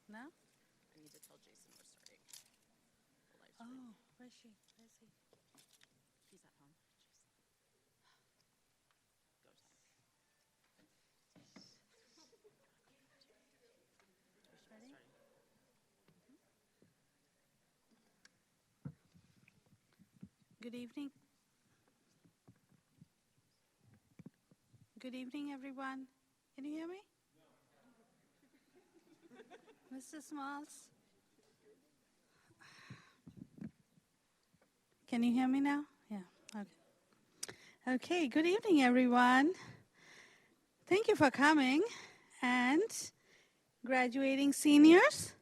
No? I need to tell Jason we're starting the live stream. Oh, where is she? Where is he? He's at home. Go time. Ready? Good evening. Good evening, everyone. Can you hear me? Mr. Smalls? Can you hear me now? Yeah, okay. Okay, good evening, everyone. Thank you for coming. And graduating seniors,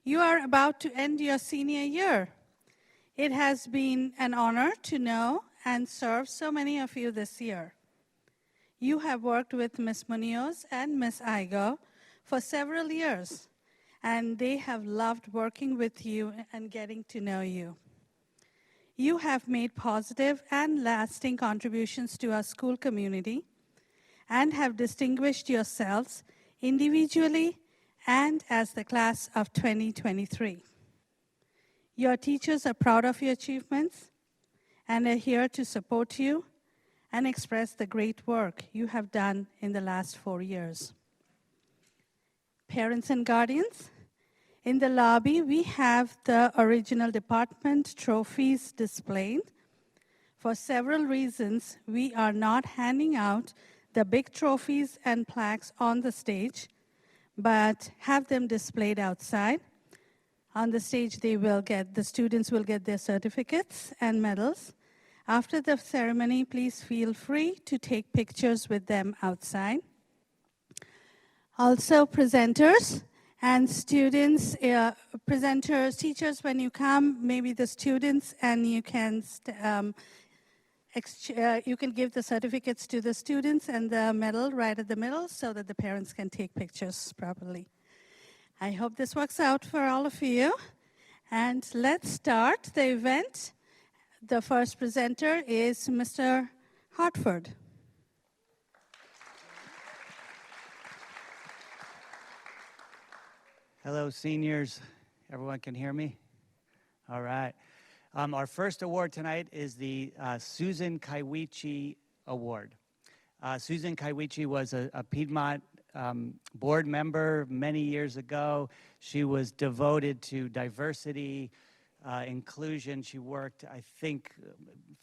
you are about to end your senior year. It has been an honor to know and serve so many of you this year. You have worked with Ms. Munoz and Ms. Igo for several years, and they have loved working with you and getting to know you. You have made positive and lasting contributions to our school community and have distinguished yourselves individually and as the class of 2023. Your teachers are proud of your achievements and are here to support you and express the great work you have done in the last 4 years. Parents and guardians, in the lobby we have the original department trophies displayed. For several reasons, we are not handing out the big trophies and plaques on the stage, but have them displayed outside. On the stage, the students will get their certificates and medals. After the ceremony, please feel free to take pictures with them outside. Also, presenters and students, teachers, when you come, maybe the students, and you can give the certificates to the students and the medal right at the middle so that the parents can take pictures properly. I hope this works out for all of you. And let's start the event. The first presenter is Mr. Hartford. Hello, seniors. Everyone can hear me? All right. Our first award tonight is the Susan Kaiwichi Award. Susan Kaiwichi was a Piedmont board member many years ago. She was devoted to diversity, inclusion. She worked, I think,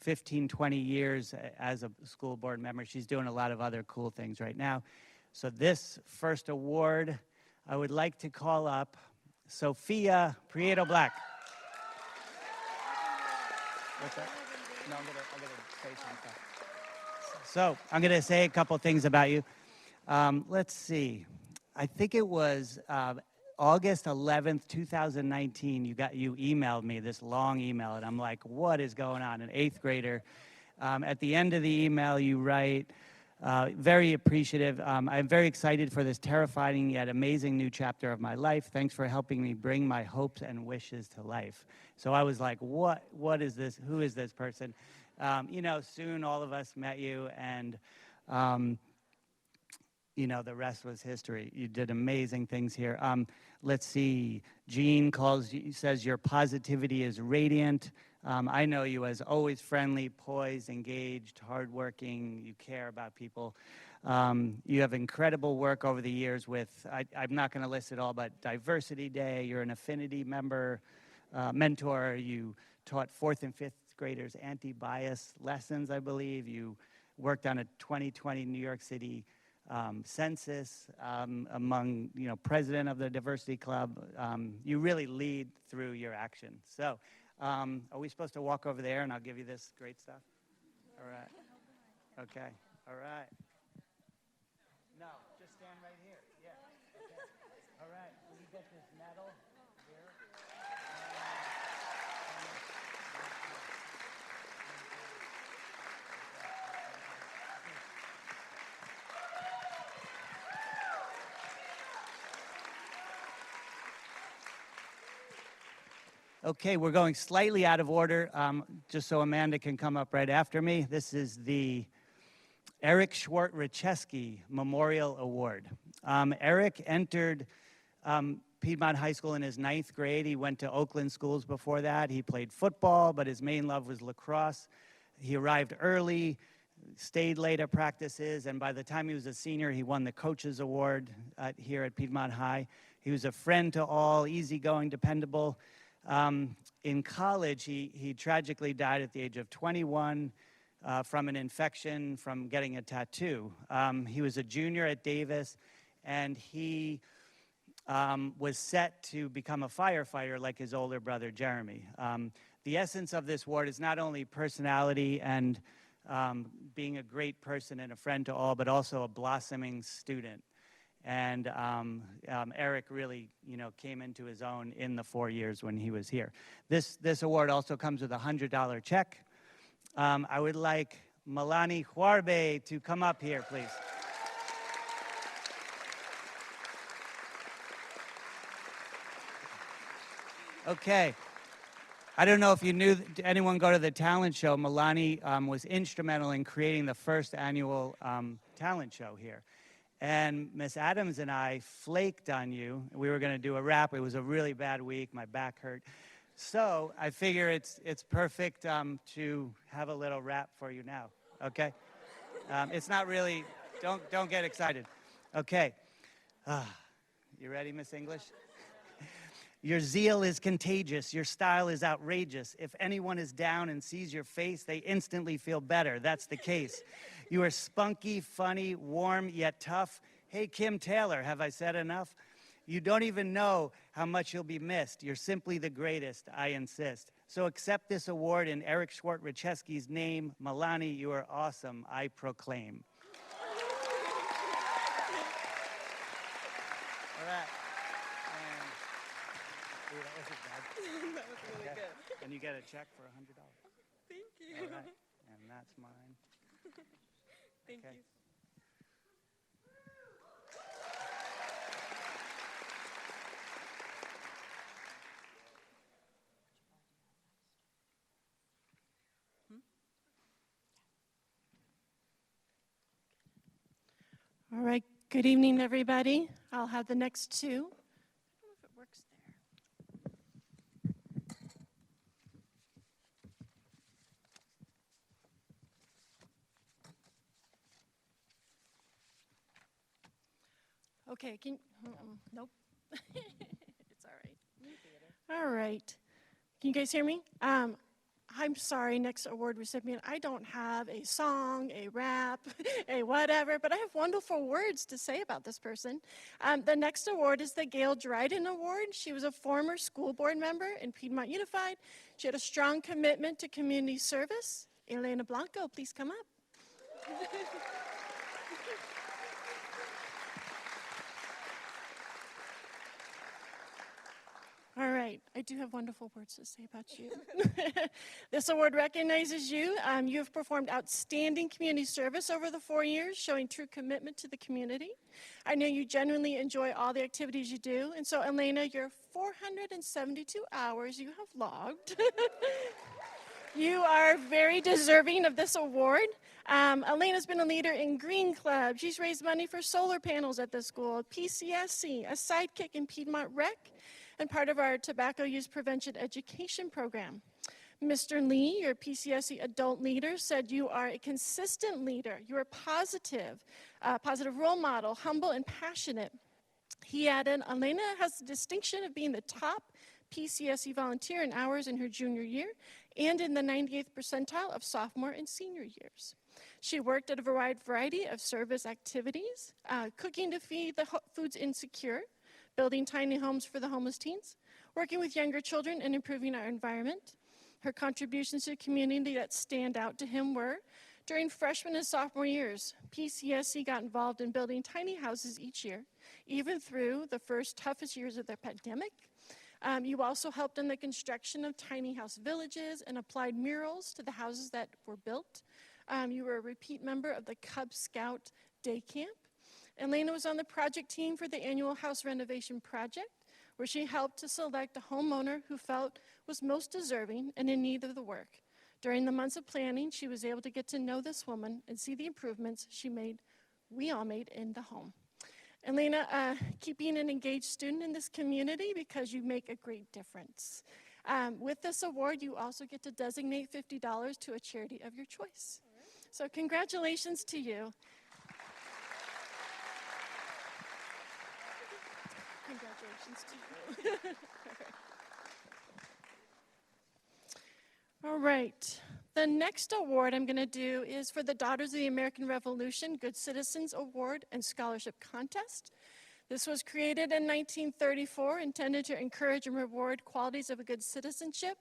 15, 20 years as a school board member. She's doing a lot of other cool things right now. So this first award, I would like to call up Sophia Prieto Black. What's that? No, I'm gonna say some stuff. So I'm gonna say a couple things about you. Let's see. I think it was August 11th, 2019. You emailed me this long email, and I'm like, what is going on? An 8th grader. At the end of the email, you write, very appreciative. I'm very excited for this terrifying yet amazing new chapter of my life. Thanks for helping me bring my hopes and wishes to life. So I was like, what is this? Who is this person? Soon all of us met you, and the rest was history. You did amazing things here. Let's see. Jean says your positivity is radiant. I know you as always friendly, poised, engaged, hardworking. You care about people. You have incredible work over the years with, I'm not going to list it all, but Diversity Day. You're an affinity mentor. You taught 4th and 5th graders anti-bias lessons, I believe. You worked on a 2020 New York City census among, president of the Diversity Club. You really lead through your action. So are we supposed to walk over there and I'll give you this great stuff? All right. Okay. All right. No, just stand right here. Yeah. Okay. All right. Will you get this medal here? Okay, we're going slightly out of order, just so Amanda can come up right after me. This is the Eric Schwart-Richeski Memorial Award. Eric entered Piedmont High School in his 9th grade. He went to Oakland schools before that. He played football, but his main love was lacrosse. He arrived early, stayed late at practices, and by the time he was a senior, he won the Coaches Award here at Piedmont High. He was a friend to all, easygoing, dependable. In college, he tragically died at the age of 21 from an infection from getting a tattoo. He was a junior at Davis, and he was set to become a firefighter like his older brother, Jeremy. The essence of this award is not only personality and being a great person and a friend to all, but also a blossoming student. And Eric really, came into his own in the 4 years when he was here. This award also comes with a $100 check. I would like Melanie Huarbe to come up here, please. Okay. I don't know if you knew, did anyone go to the talent show? Melanie was instrumental in creating the first annual talent show here. And Miss Adams and I flaked on you. We were going to do a rap. It was a really bad week. My back hurt. So I figure it's perfect to have a little rap for you now, okay? It's not really, don't get excited. Okay. You ready, Miss English? Your zeal is contagious. Your style is outrageous. If anyone is down and sees your face, they instantly feel better. That's the case. You are spunky, funny, warm, yet tough. Hey, Kim Taylor, have I said enough? You don't even know how much you'll be missed. You're simply the greatest, I insist. So accept this award in Eric Schwartz-Richesky's name. Melanie, you are awesome, I proclaim. All right. That was really good. And you get a check for $100. Thank you. All right. And that's mine. Thank Okay. you. All right, good evening, everybody. I'll have the next two. I don't know if it works there. Okay, nope. It's all right. All right. Can you guys hear me? I'm sorry, next award recipient. I don't have a song, a rap, a whatever, but I have wonderful words to say about this person. The next award is the Gail Dryden Award. She was a former school board member in Piedmont Unified. She had a strong commitment to community service. Elena Blanco, please come up. All right, I do have wonderful words to say about you. This award recognizes you. You have performed outstanding community service over the 4 years, showing true commitment to the community. I know you genuinely enjoy all the activities you do, and so Elena, your 472 hours you have logged. You are very deserving of this award. Elena's been a leader in Green Club. She's raised money for solar panels at the school, PCSC, a sidekick in Piedmont Rec, and part of our tobacco use prevention education program. Mr. Lee, your PCSC adult leader, said you are a consistent leader. You are positive role model, humble and passionate. He added, Elena has the distinction of being the top PCSC volunteer in hours in her junior year and in the 98th percentile of sophomore and senior years. She worked at a variety of service activities, cooking to feed the foods insecure, building tiny homes for the homeless teens, working with younger children and improving our environment. Her contributions to the community that stand out to him were, during freshman and sophomore years, PCSC got involved in building tiny houses each year, even through the first toughest years of the pandemic. You also helped in the construction of tiny house villages and applied murals to the houses that were built. You were a repeat member of the Cub Scout Day Camp. Elena was on the project team for the annual house renovation project, where she helped to select a homeowner who felt was most deserving and in need of the work. During the months of planning, she was able to get to know this woman and see the improvements we all made in the home. And Lena, keep being an engaged student in this community because you make a great difference. With this award, you also get to designate $50 to a charity of your choice. So congratulations to you. Congratulations to you. All right. The next award I'm going to do is for the Daughters of the American Revolution Good Citizens Award and Scholarship Contest. This was created in 1934, intended to encourage and reward qualities of a good citizenship.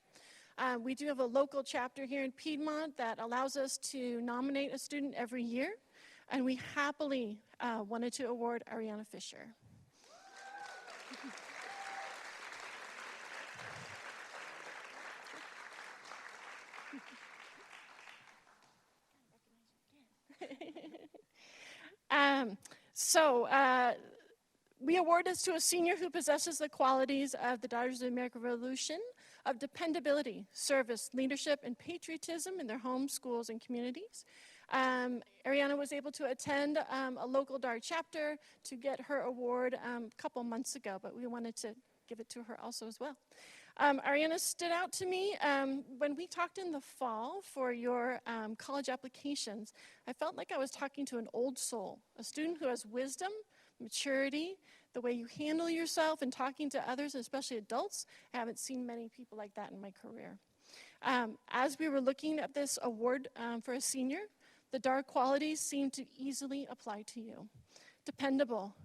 We do have a local chapter here in Piedmont that allows us to nominate a student every year, and we happily wanted to award Ariana Fisher. We award this to a senior who possesses the qualities of the Daughters of the American Revolution of dependability, service, leadership, and patriotism in their homes, schools, and communities. Ariana was able to attend a local DAR chapter to get her award a couple months ago, but we wanted to give it to her also as well. Ariana stood out to me when we talked in the fall for your college applications. I felt like I was talking to an old soul, a student who has wisdom, maturity, the way you handle yourself and talking to others, especially adults. I haven't seen many people like that in my career. As we were looking at this award for a senior, the DAR qualities seemed to easily apply to you. Dependable.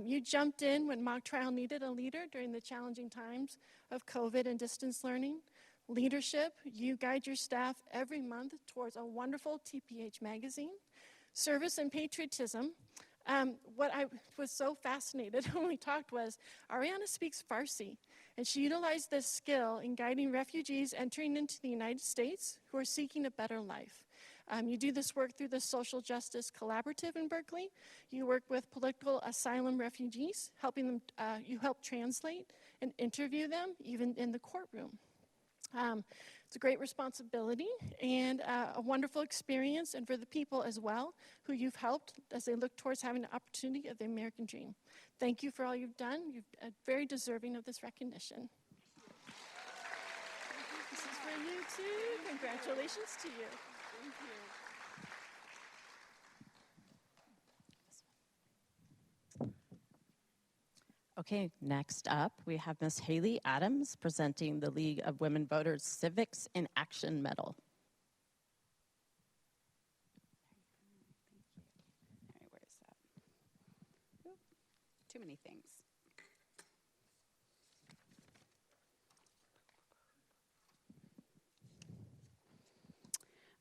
You jumped in when mock trial needed a leader during the challenging times of COVID and distance learning. Leadership, you guide your staff every month towards a wonderful TPH magazine. Service and patriotism. What I was so fascinated when we talked was Ariana speaks Farsi, and she utilized this skill in guiding refugees entering into the United States who are seeking a better life. You do this work through the Social Justice Collaborative in Berkeley. You work with political asylum refugees, helping them, you help translate and interview them, even in the courtroom. It's a great responsibility and a wonderful experience, and for the people as well who you've helped as they look towards having the opportunity of the American dream. Thank you for all you've done. You're very deserving of this recognition. This is for you too. Congratulations to you. Thank you. Okay, next up, we have Ms. Haley Adams presenting the League of Women Voters Civics in Action Medal. All right, where is that? Oop, too many things.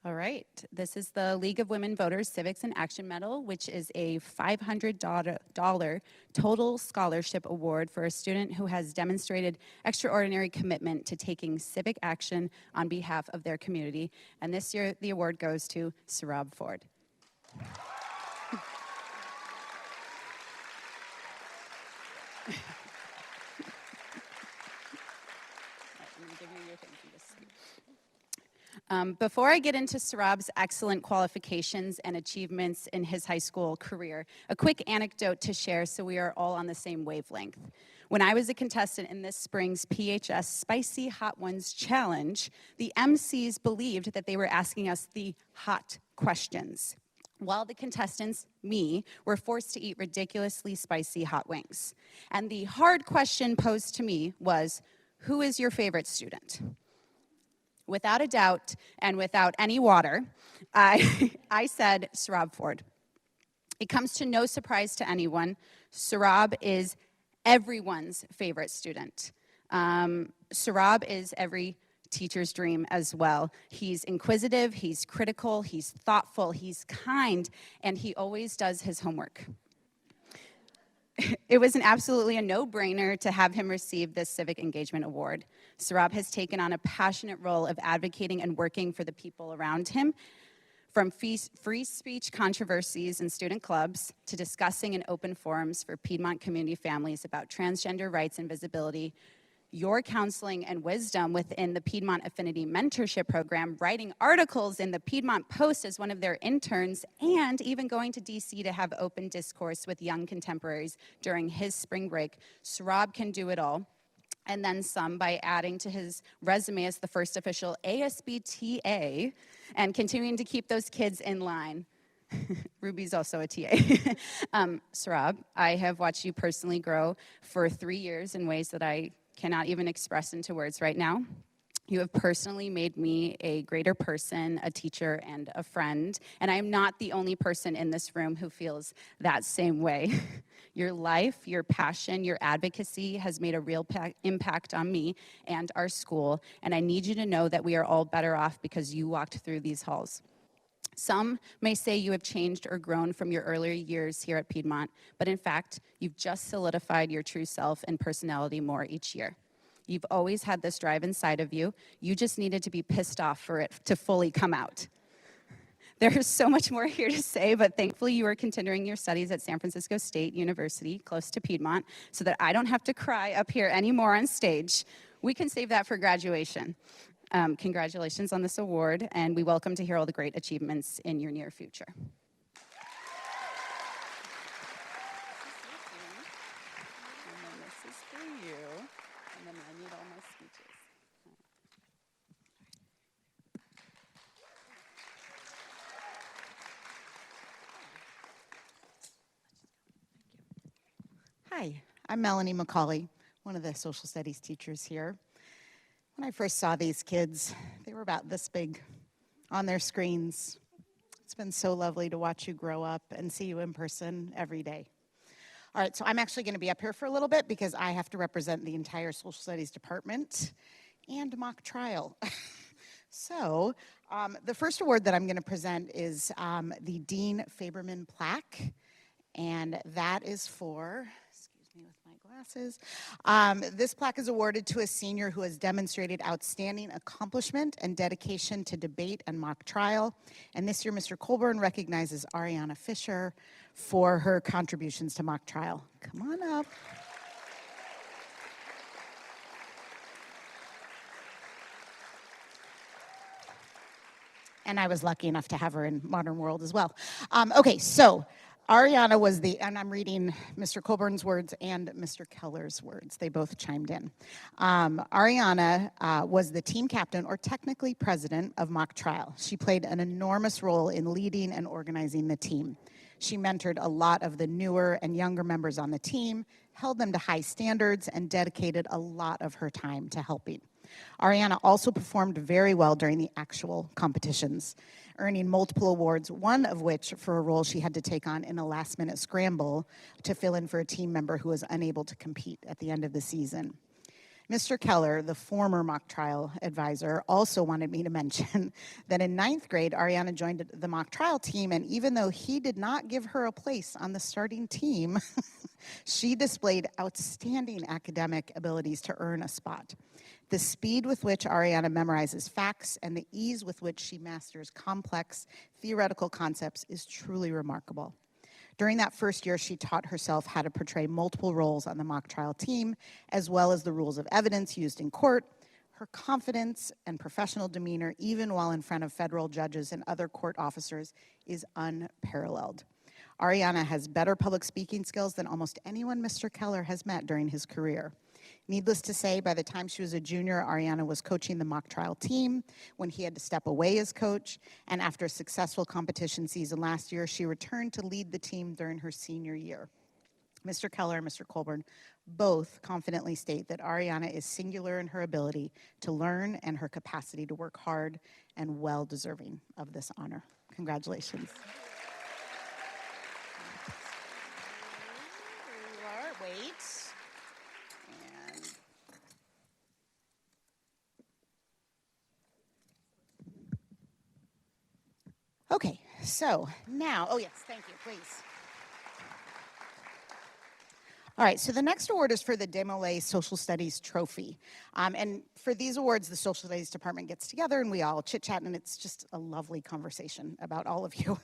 All right, this is the League of Women Voters Civics and Action Medal, which is a $500 total scholarship award for a student who has demonstrated extraordinary commitment to taking civic action on behalf of their community. And this year, the award goes to Sarab Ford. Before I get into Sarab's excellent qualifications and achievements in his high school career, a quick anecdote to share so we are all on the same wavelength. When I was a contestant in this spring's PHS Spicy Hot Ones Challenge, the MCs believed that they were asking us the hot questions, while the contestants, me, were forced to eat ridiculously spicy hot wings. And the hard question posed to me was, who is your favorite student? Without a doubt, and without any water, I said Sarab Ford. It comes to no surprise to anyone, Sarab is everyone's favorite student. Sarab is every teacher's dream as well. He's inquisitive, he's critical, he's thoughtful, he's kind, and he always does his homework. It was absolutely a no-brainer to have him receive this Civic Engagement Award. Sarab has taken on a passionate role of advocating and working for the people around him, from free speech controversies in student clubs to discussing in open forums for Piedmont community families about transgender rights and visibility, your counseling and wisdom within the Piedmont Affinity Mentorship Program, writing articles in the Piedmont Post as one of their interns, and even going to DC to have open discourse with young contemporaries during his spring break. Sarab can do it all, and then some, by adding to his resume as the first official ASBTA and continuing to keep those kids in line. Ruby's also a TA. Sarab, I have watched you personally grow for 3 years in ways that I cannot even express into words right now. You have personally made me a greater person, a teacher, and a friend. And I am not the only person in this room who feels that same way. Your life, your passion, your advocacy has made a real impact on me and our school. And I need you to know that we are all better off because you walked through these halls. Some may say you have changed or grown from your earlier years here at Piedmont, but in fact, you've just solidified your true self and personality more each year. You've always had this drive inside of you. You just needed to be pissed off for it to fully come out. There's so much more here to say, but thankfully you are continuing your studies at San Francisco State University, close to Piedmont, so that I don't have to cry up here anymore on stage. We can save that for graduation. Congratulations on this award, and we welcome to hear all the great achievements in your near future. And then this is for you, and then I need all my speeches. Hi, I'm Melanie McCauley, one of the social studies teachers here. When I first saw these kids, they were about this big on their screens. It's been so lovely to watch you grow up and see you in person every day. All right, so I'm actually going to be up here for a little bit because I have to represent the entire social studies department and mock trial. So the first award that I'm going to present is the Dean Faberman plaque, and that is for, excuse me with my glasses, this plaque is awarded to a senior who has demonstrated outstanding accomplishment and dedication to debate and mock trial. And this year, Mr. Colburn recognizes Ariana Fisher for her contributions to mock trial. Come on up. And I was lucky enough to have her in Modern World as well. Okay, so Ariana was and I'm reading Mr. Colburn's words and Mr. Keller's words. They both chimed in. Ariana was the team captain, or technically president, of mock trial. She played an enormous role in leading and organizing the team. She mentored a lot of the newer and younger members on the team, held them to high standards, and dedicated a lot of her time to helping. Ariana also performed very well during the actual competitions, earning multiple awards, one of which for a role she had to take on in a last-minute scramble to fill in for a team member who was unable to compete at the end of the season. Mr. Keller, the former mock trial advisor, also wanted me to mention that in 9th grade, Ariana joined the mock trial team, and even though he did not give her a place on the starting team, she displayed outstanding academic abilities to earn a spot. The speed with which Ariana memorizes facts and the ease with which she masters complex theoretical concepts is truly remarkable. During that first year, she taught herself how to portray multiple roles on the mock trial team, as well as the rules of evidence used in court. Her confidence and professional demeanor, even while in front of federal judges and other court officers, is unparalleled. Ariana has better public speaking skills than almost anyone Mr. Keller has met during his career. Needless to say, by the time she was a junior, Ariana was coaching the mock trial team when he had to step away as coach, and after a successful competition season last year, she returned to lead the team during her senior year. Mr. Keller and Mr. Colburn both confidently state that Ariana is singular in her ability to learn and her capacity to work hard, and well deserving of this honor. Congratulations. There you are. Wait. Okay, so now, oh yes, thank you, please. All right, so the next award is for the Demolay Social Studies Trophy. And for these awards, the Social Studies Department gets together and we all chit-chat, and it's just a lovely conversation about all of you.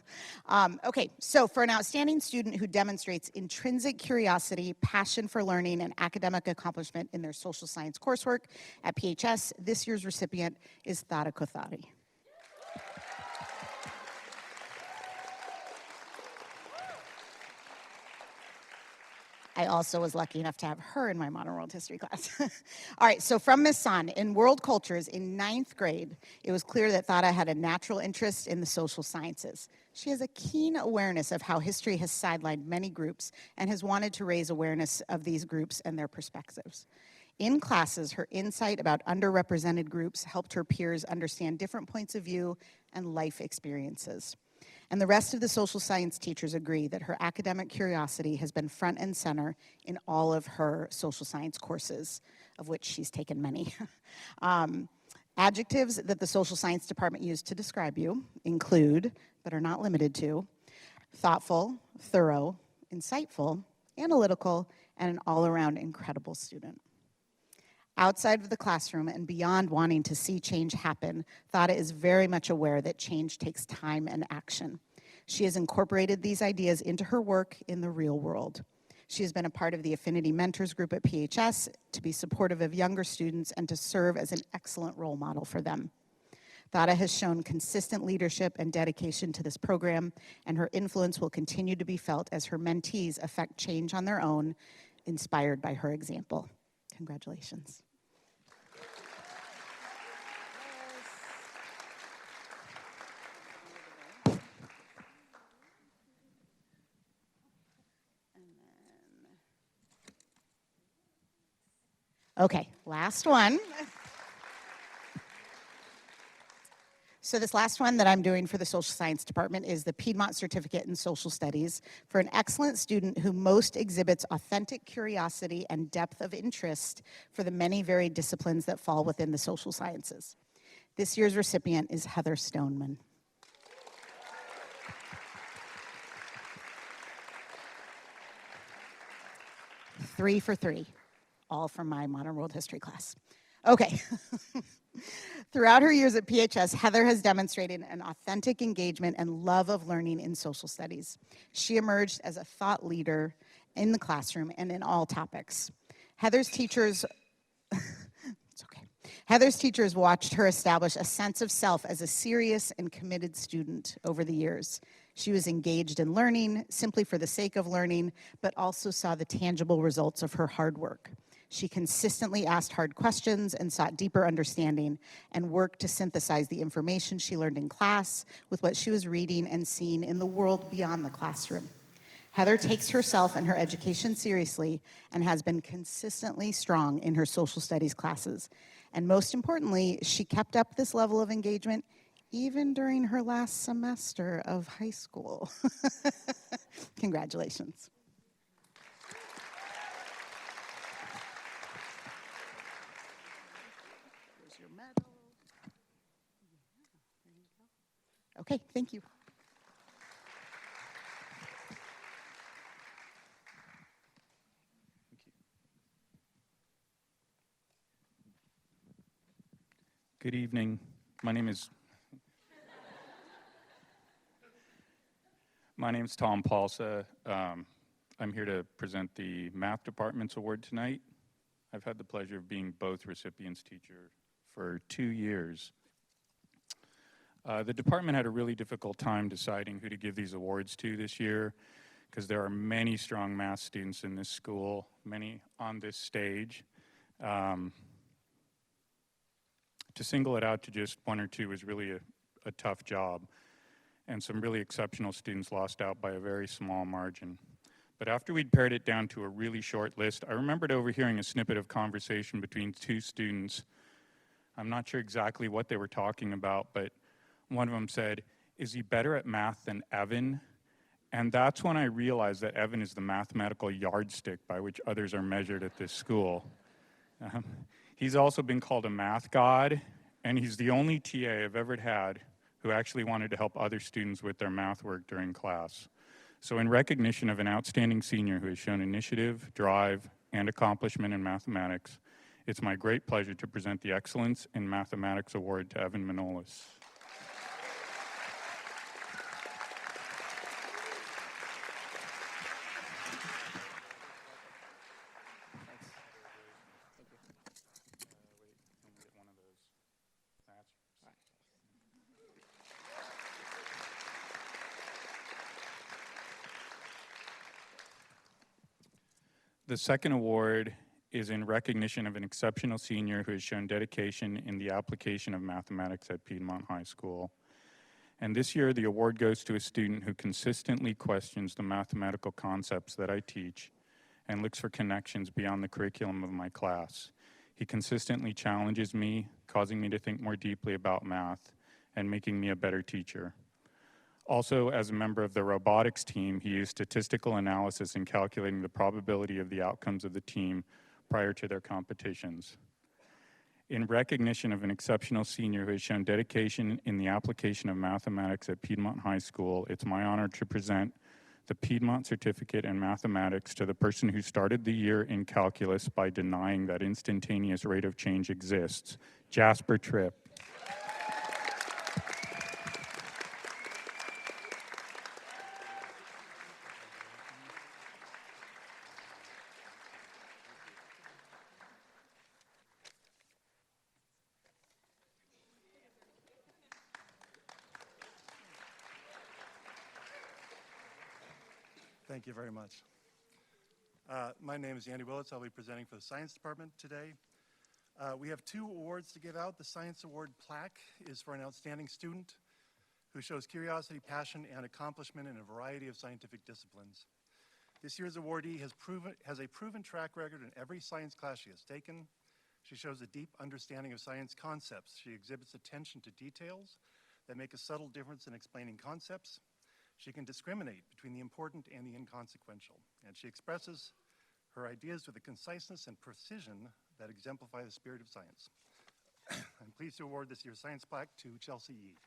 Okay, so for an outstanding student who demonstrates intrinsic curiosity, passion for learning, and academic accomplishment in their social science coursework at PHS, this year's recipient is Thada Kothari. I also was lucky enough to have her in my modern world history class. All right, so from Ms. San, in world cultures in 9th grade, it was clear that Thada had a natural interest in the social sciences. She has a keen awareness of how history has sidelined many groups and has wanted to raise awareness of these groups and their perspectives. In classes, her insight about underrepresented groups helped her peers understand different points of view and life experiences. And the rest of the social science teachers agree that her academic curiosity has been front and center in all of her social science courses, of which she's taken many. Adjectives that the social science department used to describe you include, but are not limited to, thoughtful, thorough, insightful, analytical, and an all-around incredible student. Outside of the classroom and beyond wanting to see change happen, Thada is very much aware that change takes time and action. She has incorporated these ideas into her work in the real world. She has been a part of the Affinity Mentors group at PHS to be supportive of younger students and to serve as an excellent role model for them. Thada has shown consistent leadership and dedication to this program, and her influence will continue to be felt as her mentees affect change on their own, inspired by her example. Congratulations. Okay, last one. So this last one that I'm doing for the social science department is the Piedmont Certificate in Social Studies for an excellent student who most exhibits authentic curiosity and depth of interest for the many varied disciplines that fall within the social sciences. This year's recipient is Heather Stoneman. Three for three. All from my modern world history class. Okay. Throughout her years at PHS, Heather has demonstrated an authentic engagement and love of learning in social studies. She emerged as a thought leader in the classroom and in all topics. Heather's teachers watched her establish a sense of self as a serious and committed student over the years. She was engaged in learning simply for the sake of learning, but also saw the tangible results of her hard work. She consistently asked hard questions and sought deeper understanding and worked to synthesize the information she learned in class with what she was reading and seeing in the world beyond the classroom. Heather takes herself and her education seriously and has been consistently strong in her social studies classes. And most importantly, she kept up this level of engagement even during her last semester of high school. Congratulations. Here's your medal. There you go. Okay, thank you. Good evening. My name is Tom Paulsa. I'm here to present the Math Department's award tonight. I've had the pleasure of being both recipients' teacher for 2 years. The department had a really difficult time deciding who to give these awards to this year because there are many strong math students in this school, many on this stage. To single it out to just one or two was really a tough job, and some really exceptional students lost out by a very small margin. But after we'd pared it down to a really short list, I remembered overhearing a snippet of conversation between two students. I'm not sure exactly what they were talking about, but one of them said, "Is he better at math than Evan?" And that's when I realized that Evan is the mathematical yardstick by which others are measured at this school. He's also been called a math god, and he's the only TA I've ever had who actually wanted to help other students with their math work during class. So in recognition of an outstanding senior who has shown initiative, drive, and accomplishment in mathematics, it's my great pleasure to present the Excellence in Mathematics Award to Evan Manolis. The second award is in recognition of an exceptional senior who has shown dedication in the application of mathematics at Piedmont High School. And this year, the award goes to a student who consistently questions the mathematical concepts that I teach and looks for connections beyond the curriculum of my class. He consistently challenges me, causing me to think more deeply about math and making me a better teacher. Also, as a member of the robotics team, he used statistical analysis in calculating the probability of the outcomes of the team prior to their competitions. In recognition of an exceptional senior who has shown dedication in the application of mathematics at Piedmont High School, it's my honor to present the Piedmont Certificate in Mathematics to the person who started the year in calculus by denying that instantaneous rate of change exists, Jasper Tripp. Thank you very much. My name is Andy Willits. I'll be presenting for the Science Department today. We have 2 awards to give out. The Science Award plaque is for an outstanding student who shows curiosity, passion, and accomplishment in a variety of scientific disciplines. This year's awardee has a proven track record in every science class she has taken. She shows a deep understanding of science concepts. She exhibits attention to details that make a subtle difference in explaining concepts. She can discriminate between the important and the inconsequential, and she expresses her ideas with a conciseness and precision that exemplify the spirit of science. I'm pleased to award this year's science plaque to Chelsea Yee.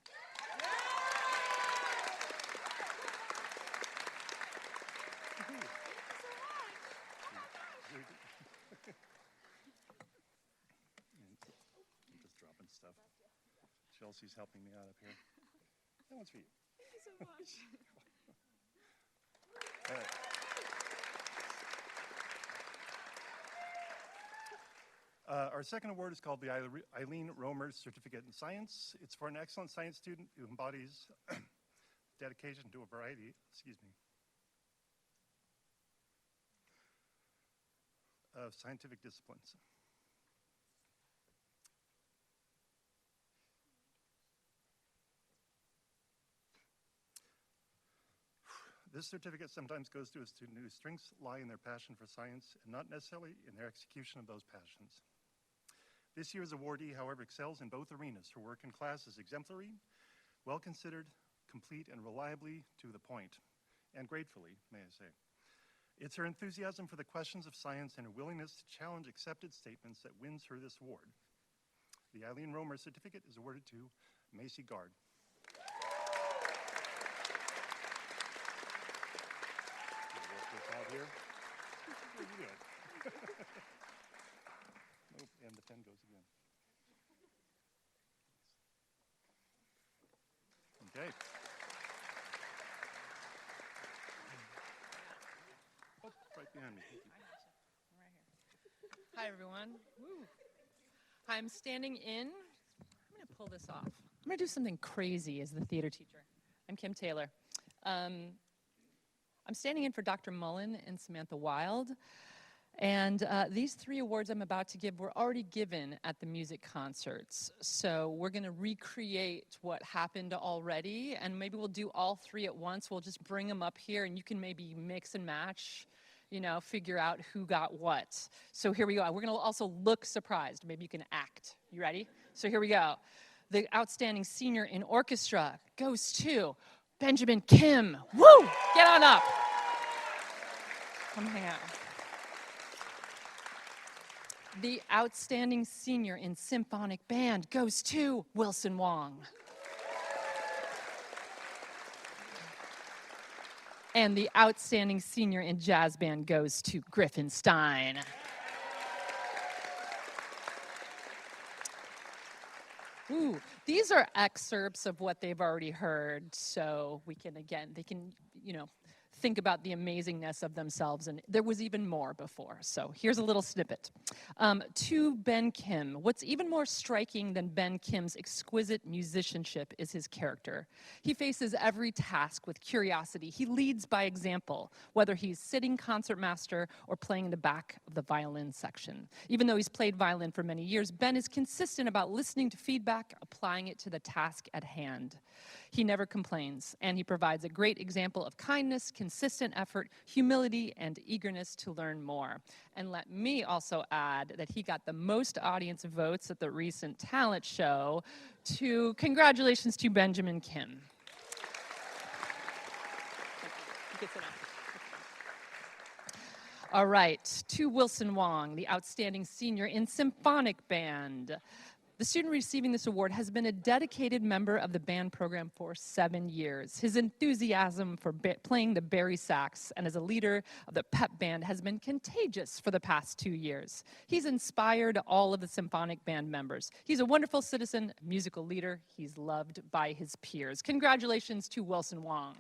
I'm just dropping stuff. Chelsea's helping me out up here. That one's for you. Thank you so much. All right. Our second award is called the Eileen Romer Certificate in Science. It's for an excellent science student who embodies dedication to a variety, of scientific disciplines. This certificate sometimes goes to a student whose strengths lie in their passion for science and not necessarily in their execution of those passions. This year's awardee, however, excels in both arenas. Her work in class is exemplary, well considered, complete, and reliably to the point, and gratefully, may I say. It's her enthusiasm for the questions of science and her willingness to challenge accepted statements that wins her this award. The Eileen Romer Certificate is awarded to Macy Gard. Out here. What are you doing? Nope, and the pen goes again. Okay. Oh, right behind me. Thank you. Hi, everyone. Woo. Hi, I'm standing in. I'm going to pull this off. I'm going to do something crazy as the theater teacher. I'm Kim Taylor. I'm standing in for Dr. Mullen and Samantha Wild. And these 3 awards I'm about to give were already given at the music concerts. So we're going to recreate what happened already. And maybe we'll do all 3 at once. We'll just bring them up here and you can maybe mix and match, you know, figure out who got what. So here we go. We're going to also look surprised. Maybe you can act. You ready? So here we go. The outstanding senior in orchestra goes to Benjamin Kim. Woo! Get on up. Come hang out. The outstanding senior in symphonic band goes to Wilson Wong. And the outstanding senior in jazz band goes to Griffin Stein. Ooh, these are excerpts of what they've already heard, so we can, again, they can, think about the amazingness of themselves, and there was even more before. So here's a little snippet. To Ben Kim, what's even more striking than Ben Kim's exquisite musicianship is his character. He faces every task with curiosity. He leads by example, whether he's sitting concertmaster or playing in the back of the violin section. Even though he's played violin for many years, Ben is consistent about listening to feedback, applying it to the task at hand. He never complains, and he provides a great example of kindness, consistent effort, humility, and eagerness to learn more. And let me also add that he got the most audience votes at the recent talent show. Congratulations to Benjamin Kim. All right, to Wilson Wong, the outstanding senior in symphonic band. The student receiving this award has been a dedicated member of the band program for 7 years. His enthusiasm for playing the bari sax and as a leader of the pep band has been contagious for the past 2 years. He's inspired all of the symphonic band members. He's a wonderful citizen, musical leader. He's loved by his peers. Congratulations to Wilson Wong.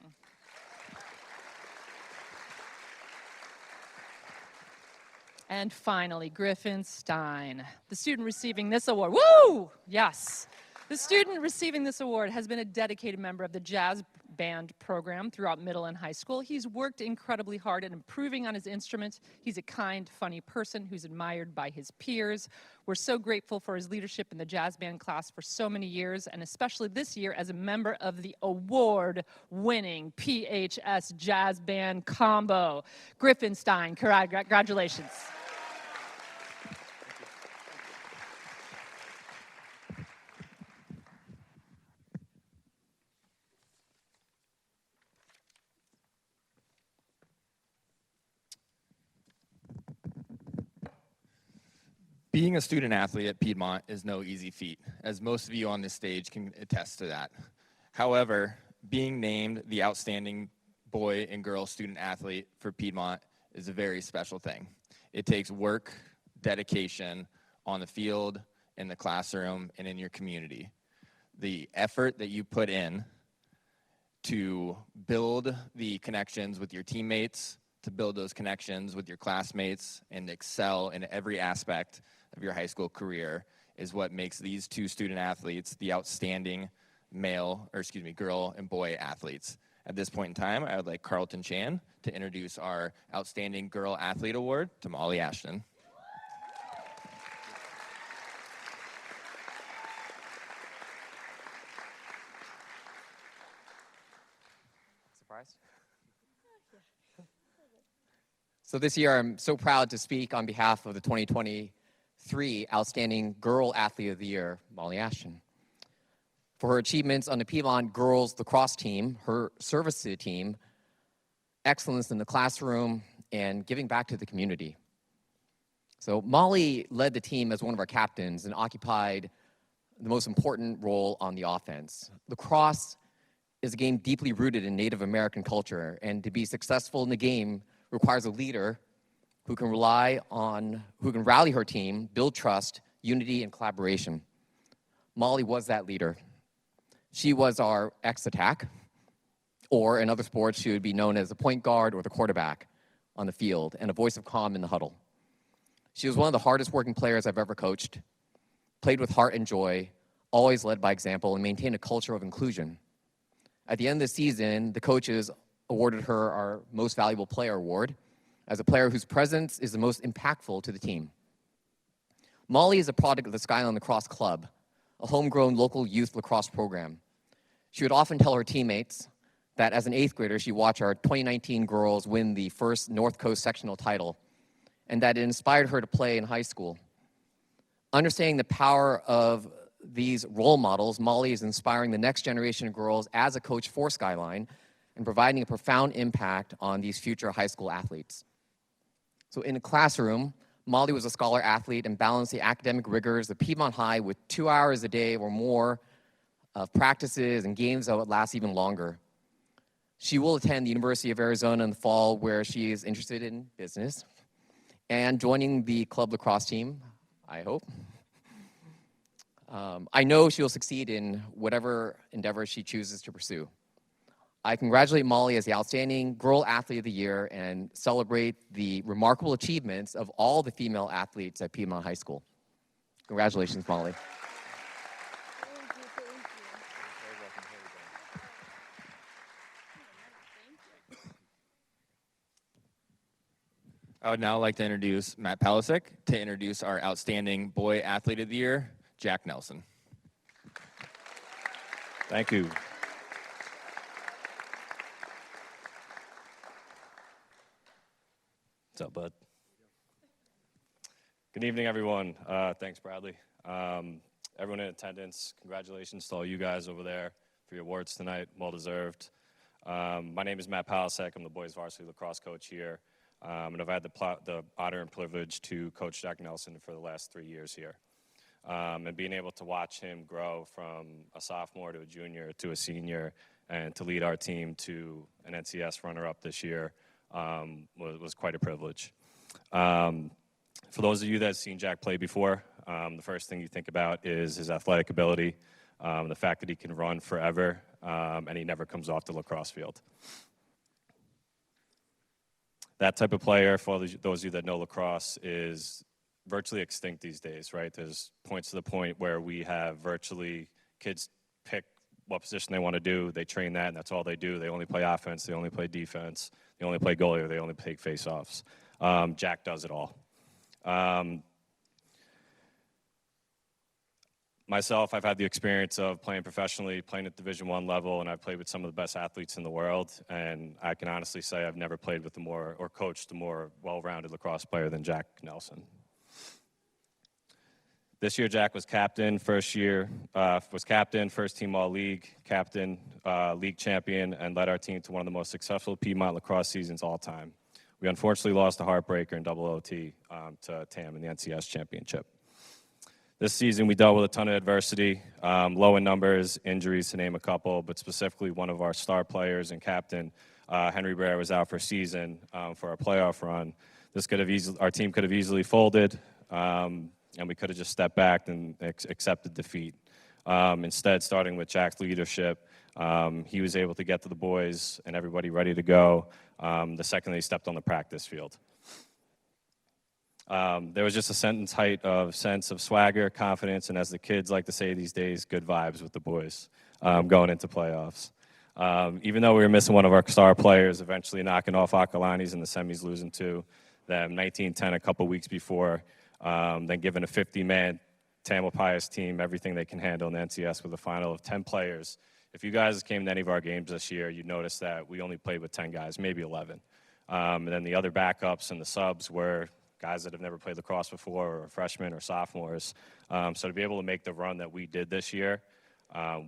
And finally, Griffin Stein, the student receiving this award. Woo! Yes. The student receiving this award has been a dedicated member of the jazz band program throughout middle and high school. He's worked incredibly hard at improving on his instrument. He's a kind, funny person who's admired by his peers. We're so grateful for his leadership in the jazz band class for so many years, and especially this year as a member of the award-winning PHS Jazz Band Combo. Griffin Stein, congratulations. Being a student athlete at Piedmont is no easy feat, as most of you on this stage can attest to that. However, being named the outstanding boy and girl student athlete for Piedmont is a very special thing. It takes work, dedication on the field, in the classroom, and in your community. The effort that you put in to build the connections with your teammates, to build those connections with your classmates, and excel in every aspect of your high school career is what makes these two student athletes the outstanding girl and boy athletes. At this point in time, I would like Carlton Chan to introduce our Outstanding Girl Athlete Award to Molly Ashton. Surprised? So this year, I'm so proud to speak on behalf of the 2023 Outstanding Girl Athlete of the Year, Molly Ashton. For her achievements on the Piedmont girls lacrosse team, her service to the team, excellence in the classroom, and giving back to the community. So Molly led the team as one of our captains and occupied the most important role on the offense. Lacrosse is a game deeply rooted in Native American culture, and to be successful in the game requires a leader who can rally on, who can rally her team, build trust, unity, and collaboration. Molly was that leader. She was our ex-attack, or in other sports, she would be known as the point guard or the quarterback on the field, and a voice of calm in the huddle. She was one of the hardest working players I've ever coached, played with heart and joy, always led by example, and maintained a culture of inclusion. At the end of the season, the coaches awarded her our Most Valuable Player award as a player whose presence is the most impactful to the team. Molly is a product of the Skyline Lacrosse Club, a homegrown local youth lacrosse program. She would often tell her teammates that as an 8th grader, she watched our 2019 girls win the first North Coast sectional title, and that it inspired her to play in high school. Understanding the power of these role models, Molly is inspiring the next generation of girls as a coach for Skyline and providing a profound impact on these future high school athletes. So in the classroom, Molly was a scholar athlete and balanced the academic rigors of Piedmont High with 2 hours a day or more of practices and games that would last even longer. She will attend the University of Arizona in the fall, where she is interested in business and joining the club lacrosse team, I hope. I know she will succeed in whatever endeavor she chooses to pursue. I congratulate Molly as the Outstanding Girl Athlete of the Year and celebrate the remarkable achievements of all the female athletes at Piedmont High School. Congratulations, Molly. I would now like to introduce Matt Palasek to introduce our Outstanding Boy Athlete of the Year, Jack Nelson. Thank you. What's up, bud? Good evening, everyone. Thanks, Bradley. Everyone in attendance, congratulations to all you guys over there for your awards tonight. Well deserved. My name is Matt Palasek. I'm the boys varsity lacrosse coach here. And I've had the honor and privilege to coach Jack Nelson for the last 3 years here. And being able to watch him grow from a sophomore to a junior to a senior and to lead our team to an NCS runner-up this year was quite a privilege. For those of you that have seen Jack play before, the first thing you think about is his athletic ability, the fact that he can run forever, and he never comes off the lacrosse field. That type of player, for those of you that know lacrosse, is virtually extinct these days, right? There's points to the point where we have virtually kids pick what position they want to do. They train that, and that's all they do. They only play offense. They only play defense. They only play goalie, or they only take face-offs. Jack does it all. Myself, I've had the experience of playing professionally, playing at Division I level, and I've played with some of the best athletes in the world. And I can honestly say I've never played with or coached a more well-rounded lacrosse player than Jack Nelson. This year, Jack was captain, first team All-League, captain, league champion, and led our team to one of the most successful Piedmont lacrosse seasons all time. We unfortunately lost a heartbreaker in double OT to TAM in the NCS championship. This season, we dealt with a ton of adversity, low in numbers, injuries to name a couple, but specifically one of our star players and captain, Henry Brer, was out for a season for our playoff run. Our team could have easily folded, and we could have just stepped back and accepted defeat. Instead, starting with Jack's leadership, he was able to get to the boys and everybody ready to go the second they stepped on the practice field. There was just a sense of swagger, confidence, and as the kids like to say these days, good vibes with the boys going into playoffs. Even though we were missing one of our star players, eventually knocking off Akalani's in the semis, losing to them 19-10 a couple weeks before, then giving a 50-man Tamalpais team everything they can handle in the NCS with a final of 10 players. If you guys came to any of our games this year, you'd notice that we only played with 10 guys, maybe 11. And then the other backups and the subs were guys that have never played lacrosse before, or freshmen or sophomores. So to be able to make the run that we did this year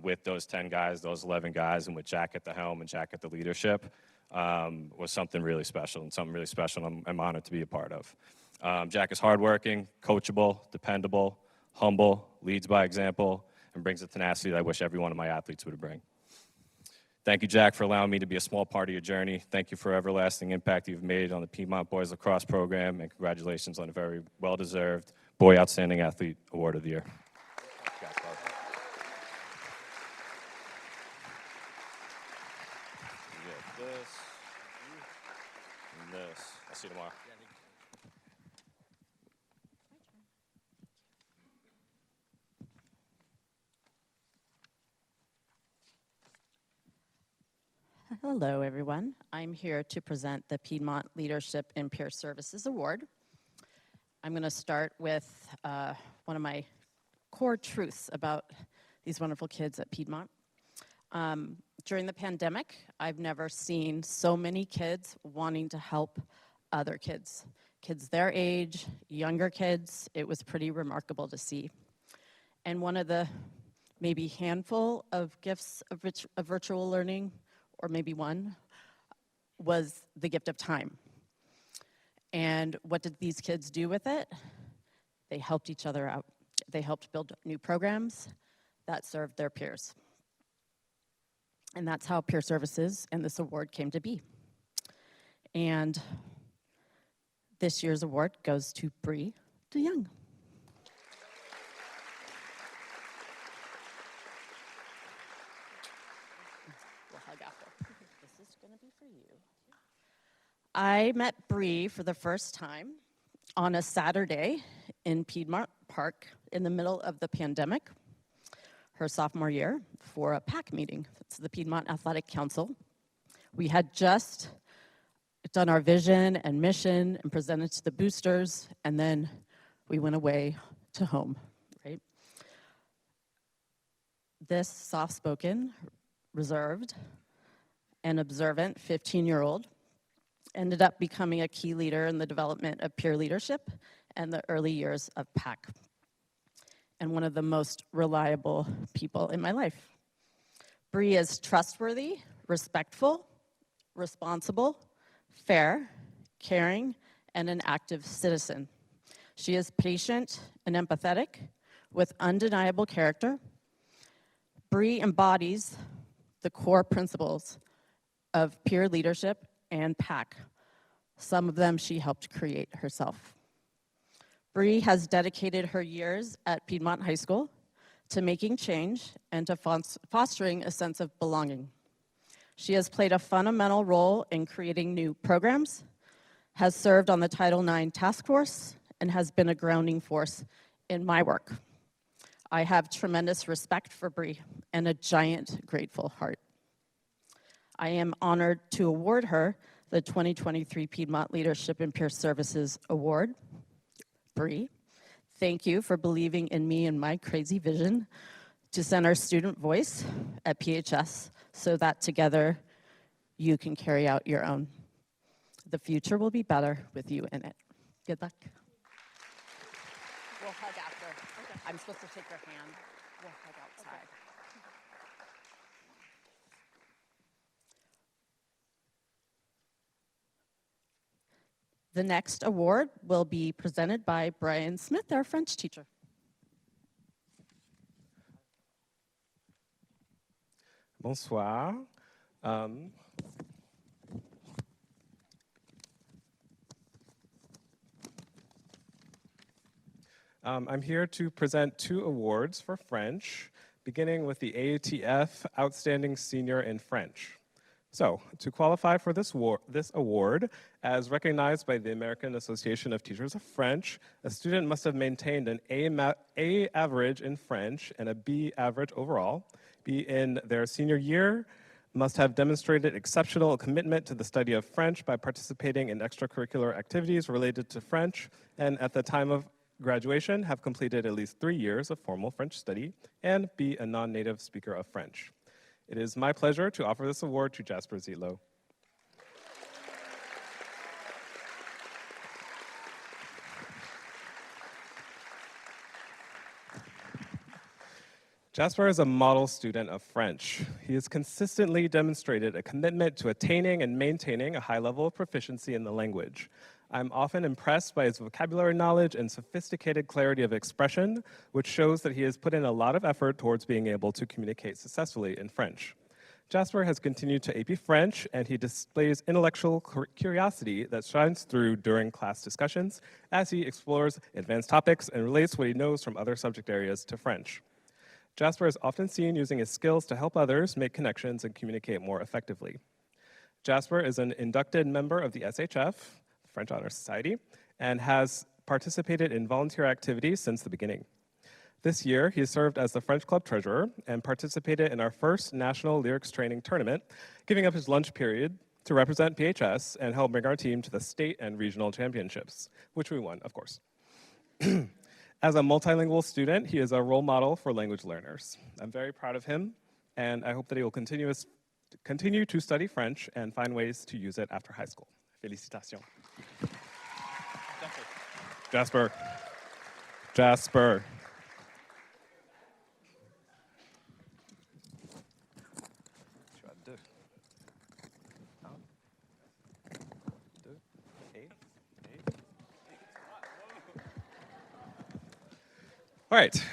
with those 10 guys, those 11 guys, and with Jack at the helm and Jack at the leadership was something really special, and something really special I'm honored to be a part of. Jack is hardworking, coachable, dependable, humble, leads by example, and brings a tenacity that I wish every one of my athletes would bring. Thank you, Jack, for allowing me to be a small part of your journey. Thank you for everlasting impact you've made on the Piedmont Boys Lacrosse program, and congratulations on a very well-deserved Boy Outstanding Athlete Award of the Year. This and this. I'll see you tomorrow. Hello, everyone. I'm here to present the Piedmont Leadership in Peer Services Award. I'm going to start with one of my core truths about these wonderful kids at Piedmont. During the pandemic, I've never seen so many kids wanting to help other kids. Kids their age, younger kids. It was pretty remarkable to see. And one of the maybe handful of gifts of virtual learning, or maybe one, was the gift of time. And what did these kids do with it? They helped each other out. They helped build new programs that served their peers. And that's how Peer Services and this award came to be. And this year's award goes to Bree DeYoung. We'll hug after. This is going to be for you. I met Bree for the first time on a Saturday in Piedmont Park in the middle of the pandemic, her sophomore year, for a PAC meeting. It's the Piedmont Athletic Council. We had just done our vision and mission and presented to the boosters, and then we went away to home, right? This soft-spoken, reserved, and observant 15-year-old ended up becoming a key leader in the development of peer leadership and the early years of PAC, and one of the most reliable people in my life. Bree is trustworthy, respectful, responsible, fair, caring, and an active citizen. She is patient and empathetic with undeniable character. Bree embodies the core principles of peer leadership and PAC. Some of them she helped create herself. Bree has dedicated her years at Piedmont High School to making change and to fostering a sense of belonging. She has played a fundamental role in creating new programs, has served on the Title IX task force, and has been a grounding force in my work. I have tremendous respect for Bree and a giant grateful heart. I am honored to award her the 2023 Piedmont Leadership and Peer Services Award. Bree, thank you for believing in me and my crazy vision to center student voice at PHS so that together you can carry out your own. The future will be better with you in it. Good luck. We'll hug after. Okay. I'm supposed to take your hand. We'll hug outside. Okay. The next award will be presented by Brian Smith, our French teacher. Bonsoir. I'm here to present 2 awards for French, beginning with the AUTF Outstanding Senior in French. So, to qualify for this award, as recognized by the American Association of Teachers of French, a student must have maintained an A average in French and a B average overall, be in their senior year, must have demonstrated exceptional commitment to the study of French by participating in extracurricular activities related to French, and at the time of graduation have completed at least 3 years of formal French study, and be a non-native speaker of French. It is my pleasure to offer this award to Jasper Zitlo. Jasper is a model student of French. He has consistently demonstrated a commitment to attaining and maintaining a high level of proficiency in the language. I'm often impressed by his vocabulary knowledge and sophisticated clarity of expression, which shows that he has put in a lot of effort towards being able to communicate successfully in French. Jasper has continued to AP French, and he displays intellectual curiosity that shines through during class discussions as he explores advanced topics and relates what he knows from other subject areas to French. Jasper is often seen using his skills to help others make connections and communicate more effectively. Jasper is an inducted member of the SHF, French Honor Society, and has participated in volunteer activities since the beginning. This year, he served as the French Club treasurer and participated in our first national lyrics training tournament, giving up his lunch period to represent PHS and help bring our team to the state and regional championships, which we won, of course. As a multilingual student, he is a role model for language learners. I'm very proud of him, and I hope that he will continue to study French and find ways to use it after high school. Félicitations. Jasper. Jasper. All right.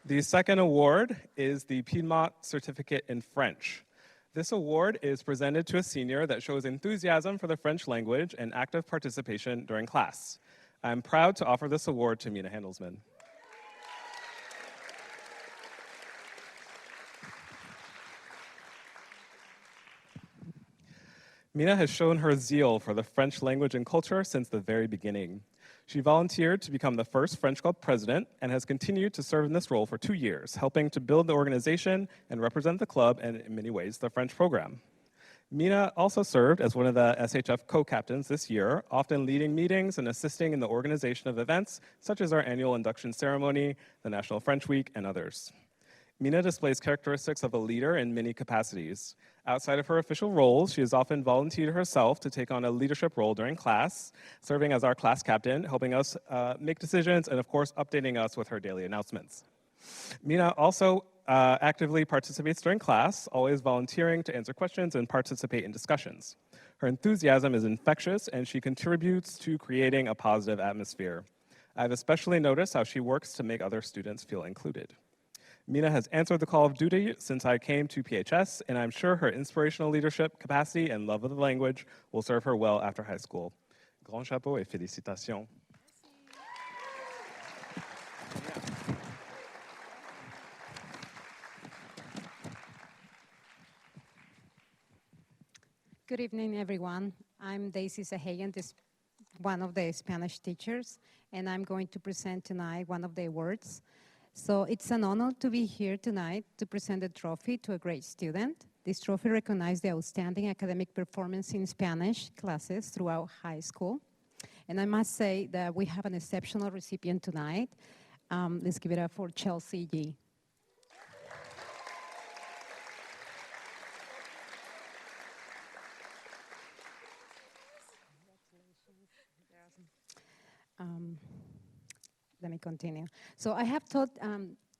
The The second award is the Piedmont Certificate in French. This award is presented to a senior that shows enthusiasm for the French language and active participation during class. I'm proud to offer this award to Mina Handelsman. Mina has shown her zeal for the French language and culture since the very beginning. She volunteered to become the first French Club president and has continued to serve in this role for 2 years, helping to build the organization and represent the club and, in many ways, the French program. Mina also served as one of the SHF co-captains this year, often leading meetings and assisting in the organization of events such as our annual induction ceremony, the National French Week, and others. Mina displays characteristics of a leader in many capacities. Outside of her official roles, she has often volunteered herself to take on a leadership role during class, serving as our class captain, helping us make decisions, and of course, updating us with her daily announcements. Mina also actively participates during class, always volunteering to answer questions and participate in discussions. Her enthusiasm is infectious, and she contributes to creating a positive atmosphere. I've especially noticed how she works to make other students feel included. Mina has answered the call of duty since I came to PHS, and I'm sure her inspirational leadership, capacity, and love of the language will serve her well after high school. Grand chapeau et félicitations. Good evening, everyone. I'm Daisy Sahagan, one of the Spanish teachers, and I'm going to present tonight one of the awards. So it's an honor to be here tonight to present the trophy to a great student. This trophy recognizes the outstanding academic performance in Spanish classes throughout high school. And I must say that we have an exceptional recipient tonight. Let's give it up for Chelsea Yee. Let me continue. So I have taught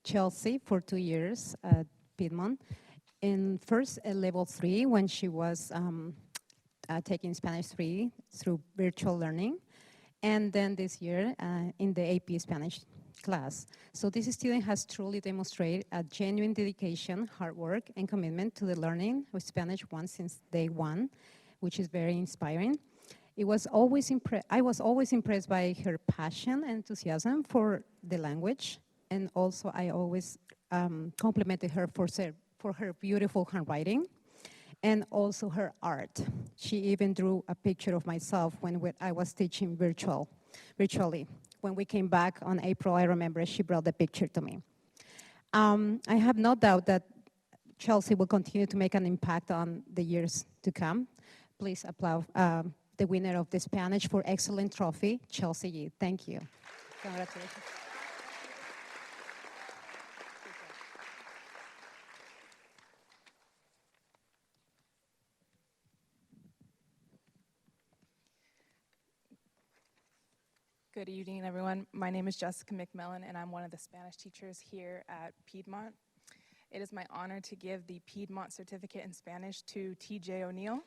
Chelsea for 2 years at Piedmont. In first at level 3 when she was taking Spanish 3 through virtual learning. And then this year in the AP Spanish class. So this student has truly demonstrated a genuine dedication, hard work, and commitment to the learning of Spanish 1 since day 1, which is very inspiring. I was always impressed by her passion and enthusiasm for the language, and also I always complimented her for her beautiful handwriting and also her art. She even drew a picture of myself when I was teaching virtually. When we came back on April, I remember she brought the picture to me. I have no doubt that Chelsea will continue to make an impact on the years to come. Please applaud the winner of the Spanish for Excellent Trophy, Chelsea Yee. Thank you. Congratulations. Good evening, everyone. My name is Jessica McMillan, and I'm one of the Spanish teachers here at Piedmont. It is my honor to give the Piedmont Certificate in Spanish to TJ O'Neill.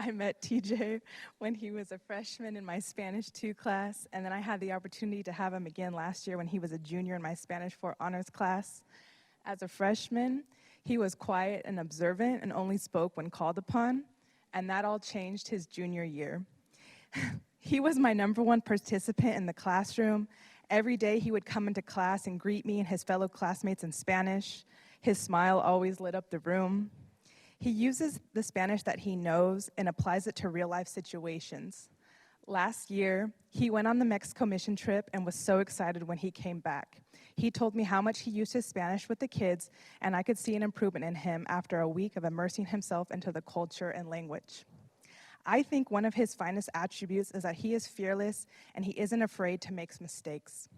I met TJ when he was a freshman in my Spanish 2 class, and then I had the opportunity to have him again last year when he was a junior in my Spanish 4 honors class. As a freshman, he was quiet and observant and only spoke when called upon, and that all changed his junior year. He was my #1 participant in the classroom. Every day he would come into class and greet me and his fellow classmates in Spanish. His smile always lit up the room. He uses the Spanish that he knows and applies it to real-life situations. Last year, he went on the Mexico mission trip and was so excited when he came back. He told me how much he used his Spanish with the kids, and I could see an improvement in him after a week of immersing himself into the culture and language. I think one of his finest attributes is that he is fearless and he isn't afraid to make mistakes.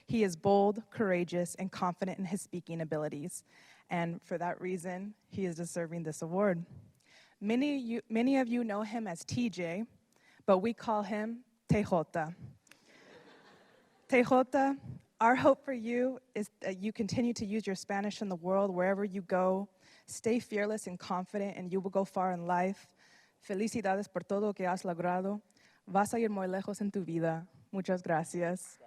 He is bold, courageous, and confident in his speaking abilities. And for that reason, he is deserving this award. Many of you know him as TJ, but we call him Tejota. Tejota, our hope for you is that you continue to use your Spanish in the world wherever you go. Stay fearless and confident, and you will go far in life. Felicidades por todo que has logrado. Vas a ir muy lejos en tu vida. Muchas gracias.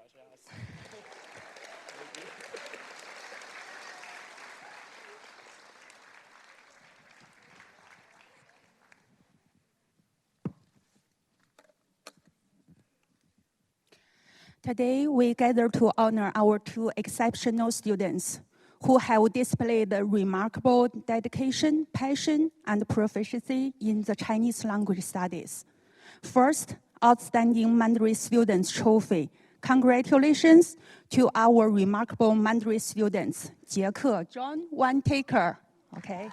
Today, we gather to honor our two exceptional students who have displayed remarkable dedication, passion, and proficiency in the Chinese language studies. First, Outstanding Mandarin Students Trophy. Congratulations to our remarkable Mandarin students, Jie John, one taker. Okay.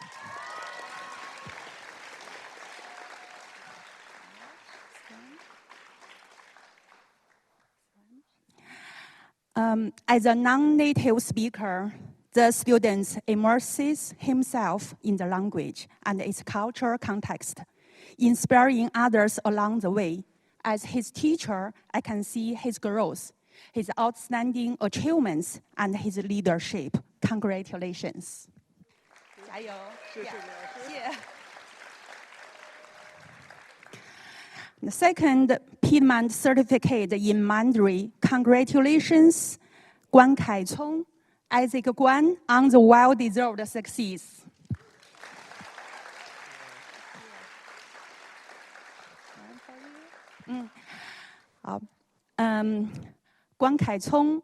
As a non-native speaker, the student immerses himself in the language and its cultural context, inspiring others along the way. As his teacher, I can see his growth, his outstanding achievements, and his leadership. Congratulations. 加油. The second Piedmont certificate in Mandarin. Congratulations, Guan Kaicong, Isaac Guan, on the well-deserved success. Guan Kaicong,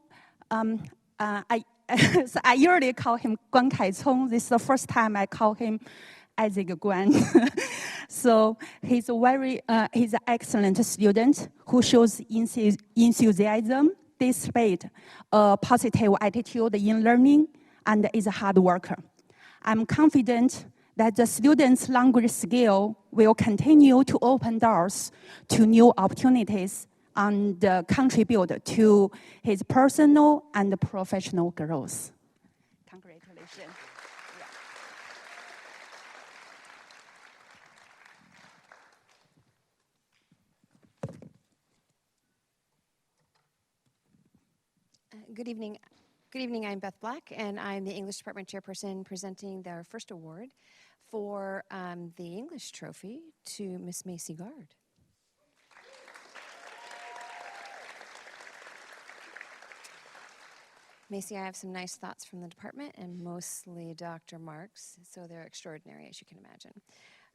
so I usually call him Guan Kaicong. This is the first time I call him Isaac Guan. So he's an excellent student who shows enthusiasm, displayed a positive attitude in learning, and is a hard worker. I'm confident that the student's language skill will continue to open doors to new opportunities and contribute to his personal and professional growth. Congratulations. Good evening. Good evening, I'm Beth Black, and I'm the English Department Chairperson presenting their first award for the English Trophy to Miss Macy Gard. Macy, I have some nice thoughts from the department, and mostly Dr. Marks, so they're extraordinary, as you can imagine.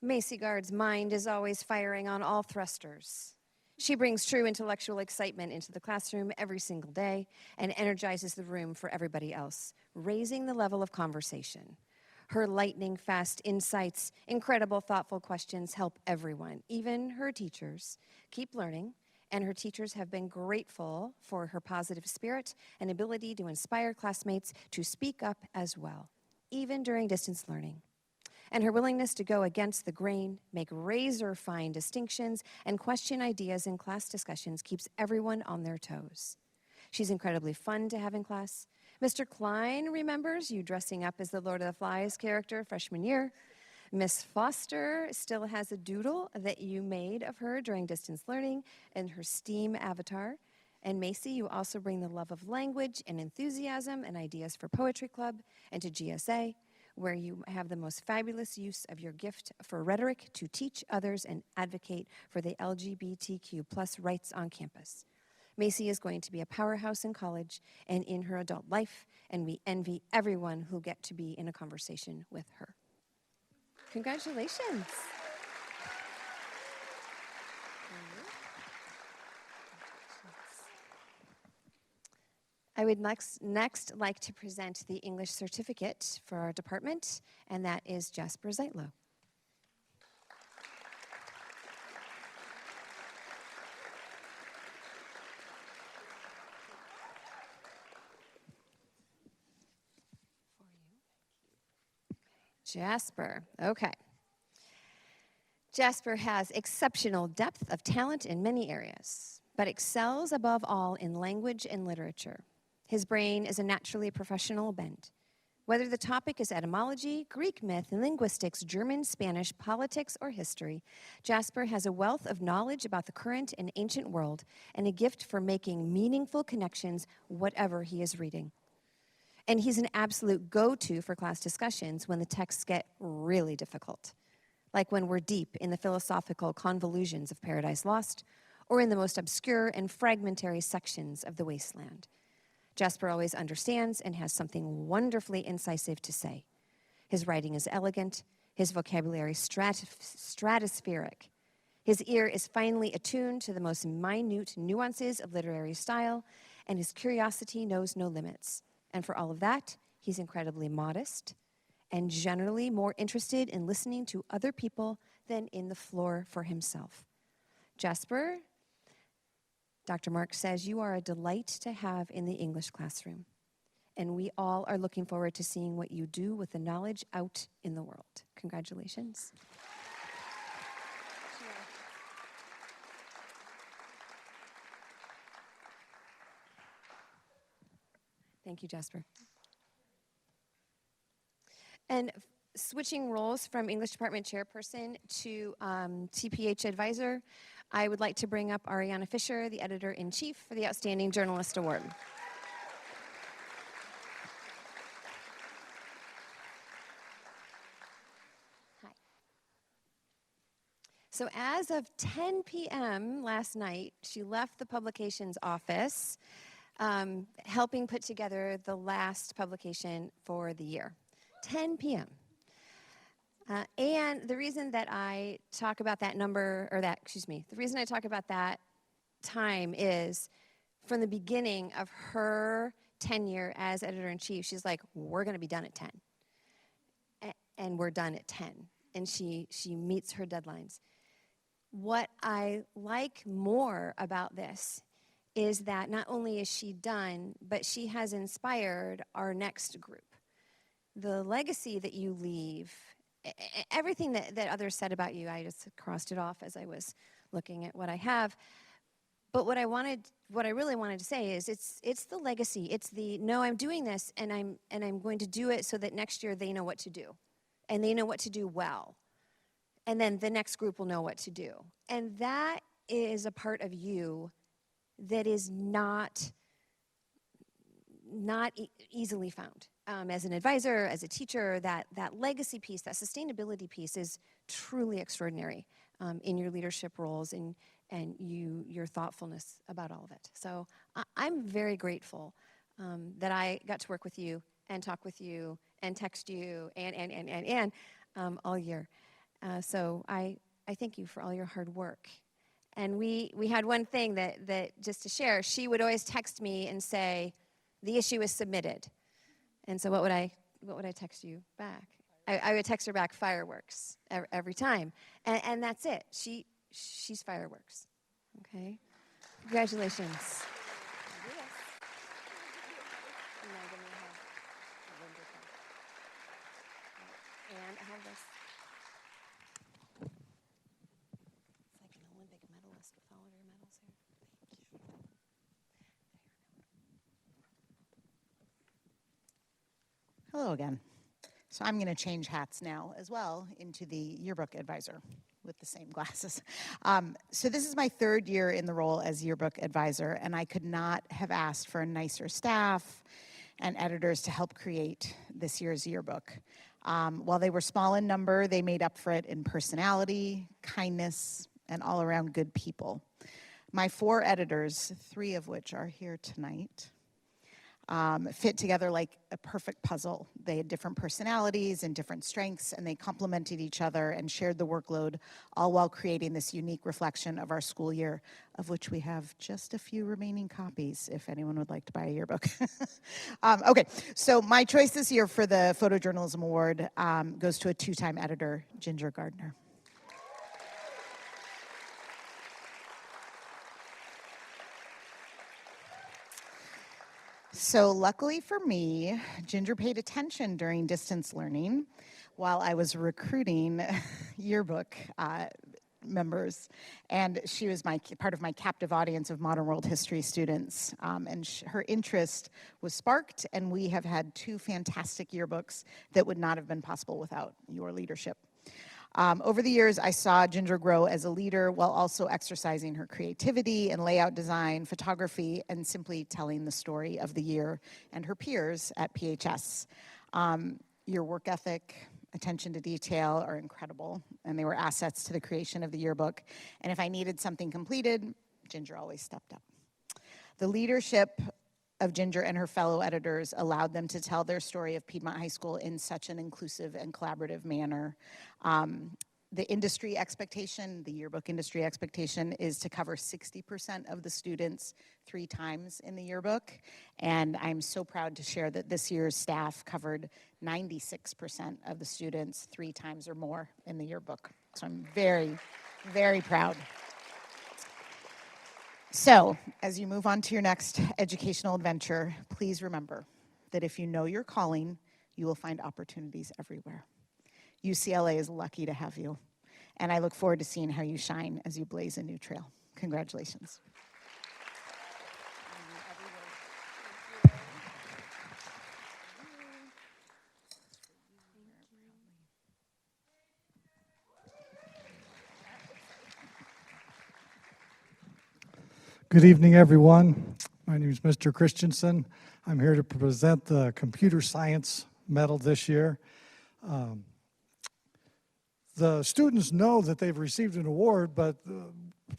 Macy Gard's mind is always firing on all thrusters. She brings true intellectual excitement into the classroom every single day and energizes the room for everybody else, raising the level of conversation. Her lightning-fast insights, incredible, thoughtful questions help everyone, even her teachers, keep learning, and her teachers have been grateful for her positive spirit and ability to inspire classmates to speak up as well, even during distance learning. And her willingness to go against the grain, make razor-fine distinctions, and question ideas in class discussions keeps everyone on their toes. She's incredibly fun to have in class. Mr. Klein remembers you dressing up as the Lord of the Flies character freshman year. Miss Foster still has a doodle that you made of her during distance learning and her STEAM avatar. And Macy, you also bring the love of language and enthusiasm and ideas for Poetry Club and to GSA, where you have the most fabulous use of your gift for rhetoric to teach others and advocate for the LGBTQ plus rights on campus. Macy is going to be a powerhouse in college and in her adult life, and we envy everyone who get to be in a conversation with her. Congratulations. I would next like to present the English certificate for our department, and that is Jasper Zeitlow. Jasper, okay. Jasper has exceptional depth of talent in many areas, but excels above all in language and literature. His brain is a naturally professional bent. Whether the topic is etymology, Greek myth, linguistics, German, Spanish, politics, or history, Jasper has a wealth of knowledge about the current and ancient world and a gift for making meaningful connections whatever he is reading. And he's an absolute go-to for class discussions when the texts get really difficult. like when we're deep in the philosophical convolutions of Paradise Lost, or in the most obscure and fragmentary sections of the wasteland. Jasper always understands and has something wonderfully incisive to say. His writing is elegant, his vocabulary stratospheric. His ear is finely attuned to the most minute nuances of literary style, and his curiosity knows no limits. And for all of that, he's incredibly modest and generally more interested in listening to other people than in the floor for himself. Jasper, Dr. Marks says, you are a delight to have in the English classroom, and we all are looking forward to seeing what you do with the knowledge out in the world. Congratulations. Thank you, Jasper. And switching roles from English Department Chairperson to TPH Advisor, I would like to bring up Ariana Fisher, the Editor-in-Chief for the Outstanding Journalist Award. Hi. So as of 10 p.m. last night, she left the publications office, helping put together the last publication for the year. 10 p.m. And the reason that I talk about that number, or that, the reason I talk about that time is from the beginning of her tenure as editor-in-chief, she's like, we're going to be done at 10. And we're done at 10. And she meets her deadlines. What I like more about this is that not only is she done, but she has inspired our next group. The legacy that you leave, everything that others said about you, I just crossed it off as I was looking at what I have. But what I really wanted to say is it's the legacy. It's the, no, I'm doing this and I'm going to do it so that next year they know what to do. And they know what to do well. And then the next group will know what to do. And that is a part of you that is not easily found. As an advisor, as a teacher, that legacy piece, that sustainability piece is truly extraordinary in your leadership roles and your thoughtfulness about all of it. So I'm very grateful that I got to work with you and talk with you and text you and all year. So I thank you for all your hard work. And we had one thing that just to share, she would always text me and say, the issue is submitted. And so what would I text you back? I would text her back fireworks every time. And that's it. She's fireworks. Okay? Congratulations. And I have this. It's like an Olympic medalist with all of your medals here. Thank you. Hello again. So I'm going to change hats now as well into the yearbook advisor with the same glasses. So this is my third year in the role as yearbook advisor, and I could not have asked for a nicer staff and editors to help create this year's yearbook. While they were small in number, they made up for it in personality, kindness, and all around good people. My 4 editors, 3 of which are here tonight, fit together like a perfect puzzle. They had different personalities and different strengths, and they complemented each other and shared the workload, all while creating this unique reflection of our school year, of which we have just a few remaining copies, if anyone would like to buy a yearbook. Okay, so my choice this year for the Photojournalism Award goes to a 2-time editor, Ginger Gardner. So luckily for me, Ginger paid attention during distance learning while I was recruiting yearbook members. And she was part of my captive audience of modern world history students. And her interest was sparked, and we have had 2 fantastic yearbooks that would not have been possible without your leadership. Over the years, I saw Ginger grow as a leader while also exercising her creativity in layout design, photography, and simply telling the story of the year and her peers at PHS. Your work ethic attention to detail are incredible, and they were assets to the creation of the yearbook. And if I needed something completed, Ginger always stepped up. The leadership of Ginger and her fellow editors allowed them to tell their story of Piedmont High School in such an inclusive and collaborative manner. The industry expectation, the yearbook industry expectation, is to cover 60% of the students 3 times in the yearbook. And I'm so proud to share that this year's staff covered 96% of the students 3 times or more in the yearbook. So I'm very, very proud. So, as you move on to your next educational adventure, please remember that if you know your calling, you will find opportunities everywhere. UCLA is lucky to have you, and I look forward to seeing how you shine as you blaze a new trail. Congratulations. Good evening, everyone. My name is Mr. Christensen. I'm here to present the Computer Science Medal this year. The students know that they've received an award, but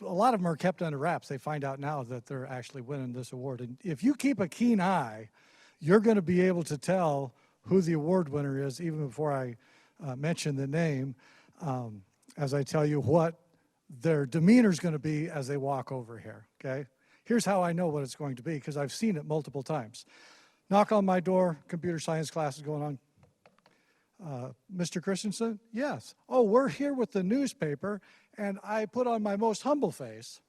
a lot of them are kept under wraps. They find out now that they're actually winning this award. And if you keep a keen eye, you're going to be able to tell who the award winner is even before I mention the name, as I tell you what their demeanor is going to be as they walk over here, okay? Here's how I know what it's going to be, because I've seen it multiple times. Knock on my door, computer science class is going on. Mr. Christensen? Yes. Oh, we're here with the newspaper, and I put on my most humble face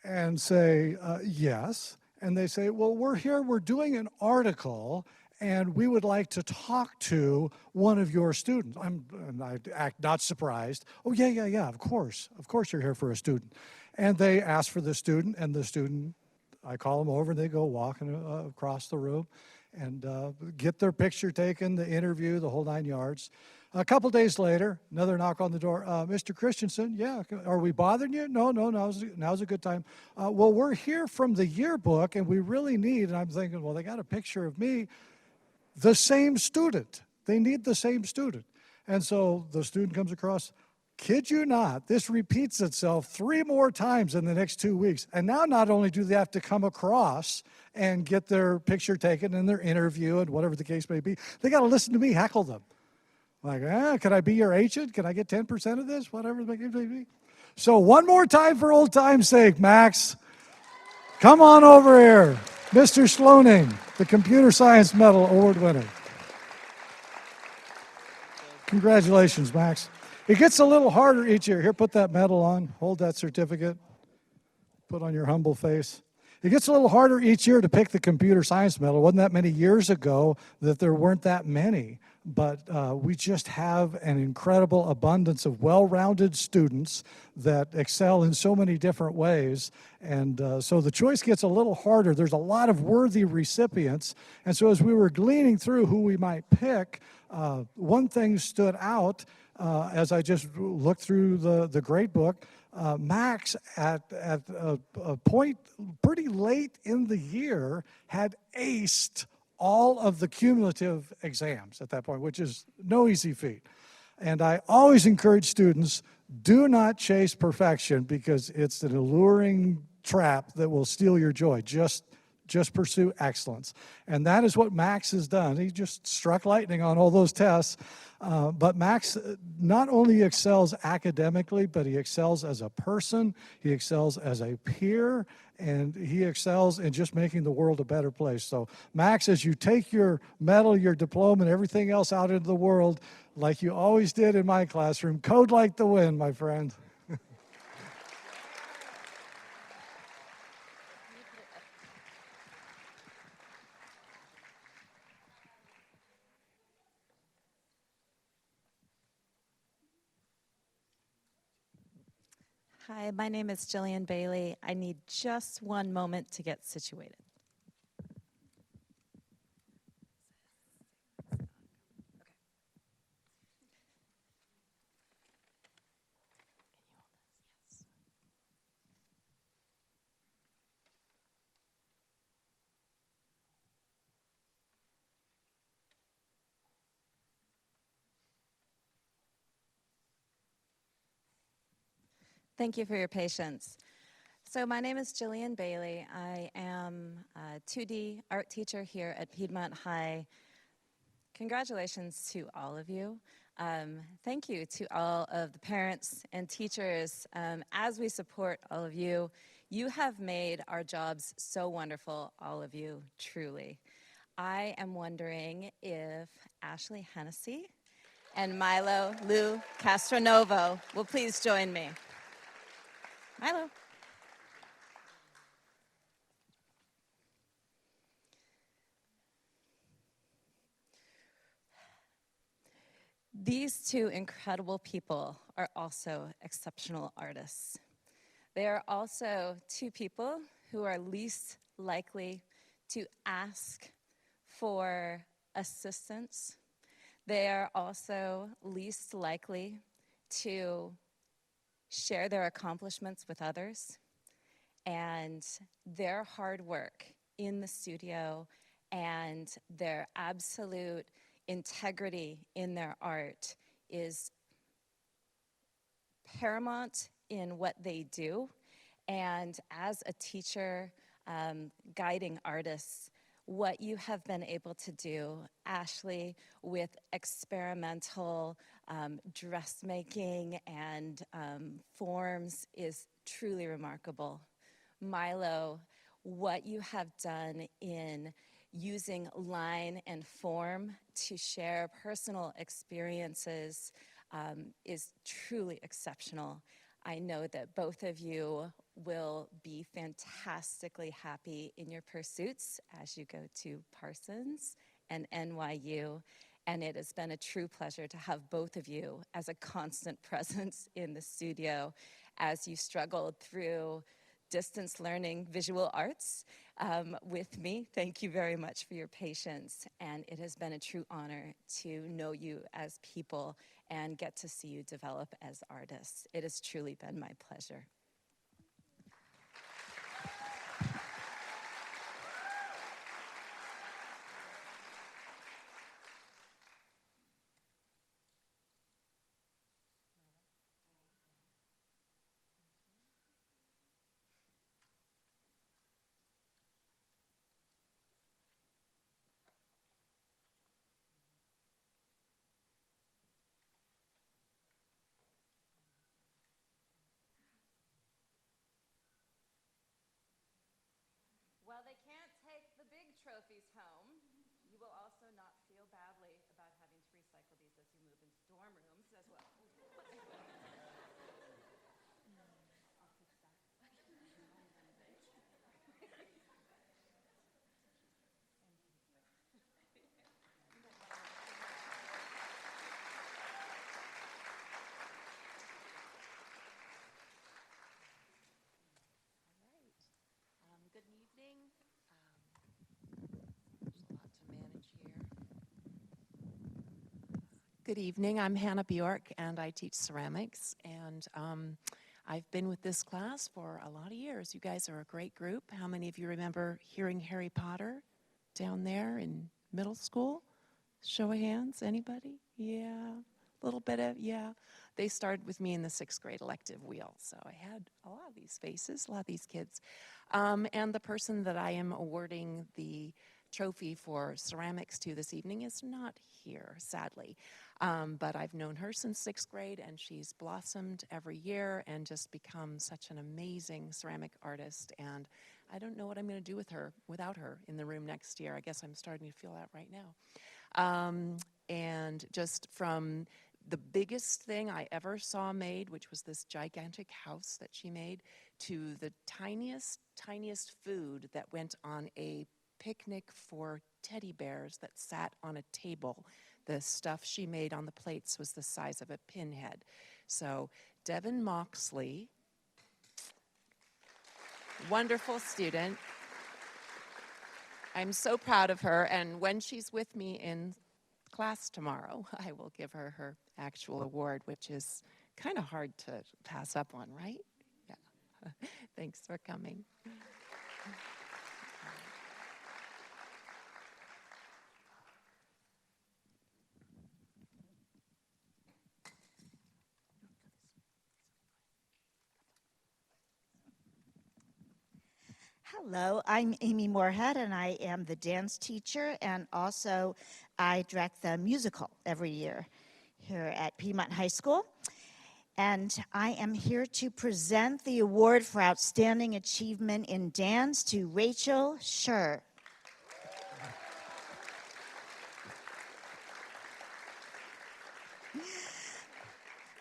and say, yes. And they say, well, we're here, we're doing an article, and we would like to talk to one of your students. And I act not surprised. Oh, yeah, of course. Of course you're here for a student. And they ask for the student, and the student, I call them over, and they go walking across the room and get their picture taken, the interview, the whole 9 yards. A couple days later, another knock on the door. Mr. Christensen, yeah, are we bothering you? No, now's a good time. Well, we're here from the yearbook, and we really need, and I'm thinking, well, they got a picture of me, the same student. They need the same student. And so the student comes across. Kid you not, this repeats itself 3 more times in the next 2 weeks. And now not only do they have to come across and get their picture taken and their interview and whatever the case may be, they got to listen to me heckle them. Like, can I be your agent? Can I get 10% of this? Whatever the case may be. So one more time for old time's sake, Max. Come on over here. Mr. Sloaning, the Computer Science Medal Award winner. Congratulations, Max. It gets a little harder each year. Here, put that medal on. Hold that certificate. Put on your humble face. It gets a little harder each year to pick the Computer Science Medal. It wasn't that many years ago that there weren't that many. But we just have an incredible abundance of well-rounded students that excel in so many different ways. And so the choice gets a little harder. There's a lot of worthy recipients. And so as we were gleaning through who we might pick, one thing stood out as I just looked through the grade book. Max, at a point pretty late in the year, had aced all of the cumulative exams at that point, which is no easy feat. And I always encourage students, do not chase perfection because it's an alluring trap that will steal your joy. Just pursue excellence. And that is what Max has done. He just struck lightning on all those tests. But Max not only excels academically, but he excels as a person, he excels as a peer, and he excels in just making the world a better place. So Max, as you take your medal, your diploma, and everything else out into the world, like you always did in my classroom, code like the wind, my friend. Hi, my name is Jillian Bailey. I need just one moment to get situated. Thank you for your patience. So my name is Jillian Bailey. I am a 2D art teacher here at Piedmont High. Congratulations to all of you. Thank you to all of the parents and teachers. As we support all of you, you have made our jobs so wonderful, all of you, truly. I am wondering if Ashley Hennessy and Milo Lou Castronovo will please join me. Milo. These two incredible people are also exceptional artists. They are also two people who are least likely to ask for assistance. They are also least likely to share their accomplishments with others. And their hard work in the studio and their absolute integrity in their art is paramount in what they do. And as a teacher guiding artists, what you have been able to do, Ashley, with experimental dressmaking and forms is truly remarkable. Milo, what you have done in using line and form to share personal experiences is truly exceptional. I know that both of you will be fantastically happy in your pursuits as you go to Parsons and NYU. And it has been a true pleasure to have both of you as a constant presence in the studio as you struggled through distance learning visual arts with me. Thank you very much for your patience. And it has been a true honor to know you as people and get to see you develop as artists. It has truly been my pleasure. While they can't take the big trophies home, you will also not feel badly about having to recycle these as you move into dorm rooms as well. Good evening. There's a lot to manage here. Good evening. I'm Hannah Bjork, and I teach ceramics. And I've been with this class for a lot of years. You guys are a great group. How many of you remember hearing Harry Potter down there in middle school? Show of hands. Anybody? Yeah. A little bit of, yeah. They started with me in the 6th grade elective wheel. So I had a lot of these faces, a lot of these kids. And the person that I am awarding the trophy for ceramics to this evening is not here, sadly. But I've known her since 6th grade, and she's blossomed every year and just become such an amazing ceramic artist. And I don't know what I'm going to do with her, without her in the room next year. I guess I'm starting to feel that right now. And just from the biggest thing I ever saw made, which was this gigantic house that she made, to the tiniest food that went on a picnic for teddy bears that sat on a table. The stuff she made on the plates was the size of a pinhead. So Devin Moxley, wonderful student. I'm so proud of her, and when she's with me in class tomorrow, I will give her her actual award, which is kind of hard to pass up on, right? Yeah. Thanks for coming. Hello, I'm Amy Moorhead, and I am the dance teacher, and also I direct the musical every year here at Piedmont High School. And I am here to present the award for Outstanding Achievement in Dance to Rachel Scher.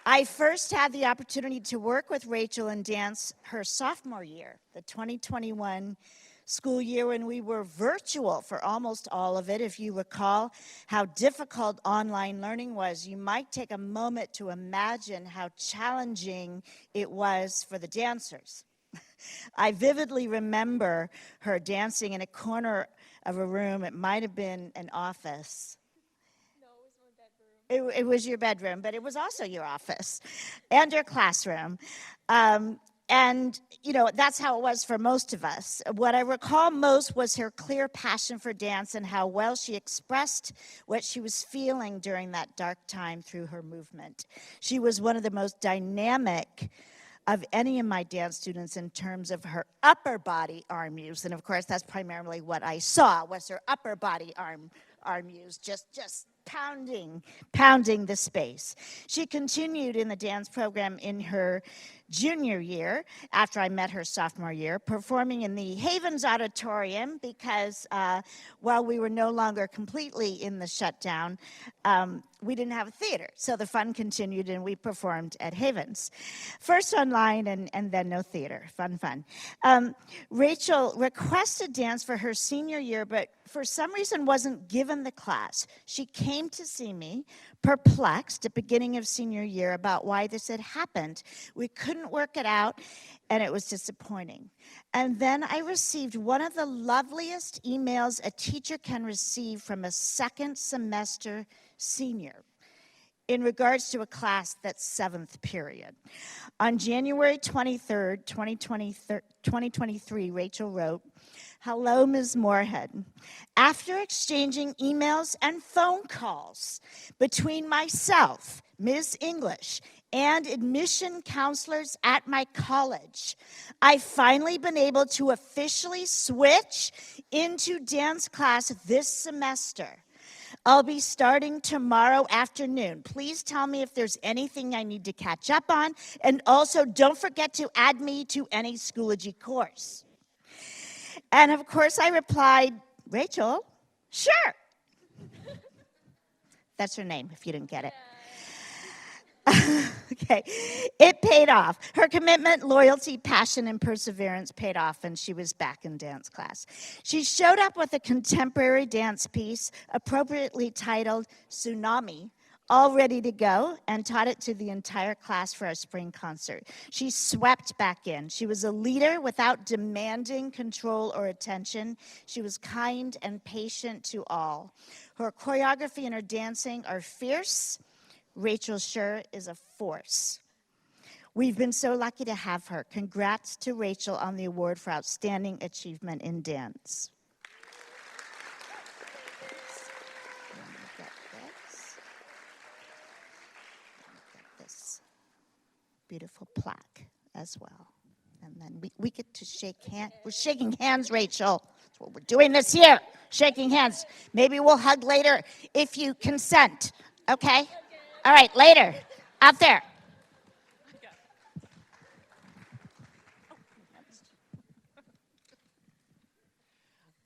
I first had the opportunity to work with Rachel in dance her sophomore year, the 2021 school year, when we were virtual for almost all of it. If you recall how difficult online learning was, you might take a moment to imagine how challenging it was for the dancers. I vividly remember her dancing in a corner of a room. It might have been an office. It was your bedroom, but it was also your office and your classroom. And, you know, that's how it was for most of us. What I recall most was her clear passion for dance and how well she expressed what she was feeling during that dark time through her movement. She was one of the most dynamic of any of my dance students in terms of her upper body arm use. And of course, that's primarily what I saw, was her upper body arm use, just pounding the space. She continued in the dance program in her junior year, after I met her sophomore year, performing in the Havens Auditorium because while we were no longer completely in the shutdown, we didn't have a theater. So the fun continued and we performed at Havens. First online and then no theater. Fun. Rachel requested dance for her senior year, but for some reason wasn't given the class. She came to see me, perplexed at beginning of senior year about why this had happened. We couldn't work it out, and it was disappointing. And then I received one of the loveliest emails a teacher can receive from a second semester senior in regards to a class that's seventh period. On January 23rd, 2023, Rachel wrote, "Hello, Ms. Moorhead. After exchanging emails and phone calls between myself, Ms. English, and admission counselors at my college, I've finally been able to officially switch into dance class this semester. I'll be starting tomorrow afternoon. Please tell me if there's anything I need to catch up on, and also don't forget to add me to any Schoology course." And of course I replied, "Rachel, sure." That's her name, if you didn't get it. Okay, it paid off. Her commitment, loyalty, passion, and perseverance paid off, and she was back in dance class. She showed up with a contemporary dance piece, appropriately titled Tsunami, all ready to go, and taught it to the entire class for our spring concert. She swept back in. She was a leader without demanding control or attention. She was kind and patient to all. Her choreography and her dancing are fierce. Rachel Scher is a force. We've been so lucky to have her. Congrats to Rachel on the award for Outstanding Achievement in Dance. This beautiful plaque as well. And then we get to shake hands. We're shaking hands, Rachel. That's what we're doing this year, shaking hands. Maybe we'll hug later if you consent, okay? All right, later, out there.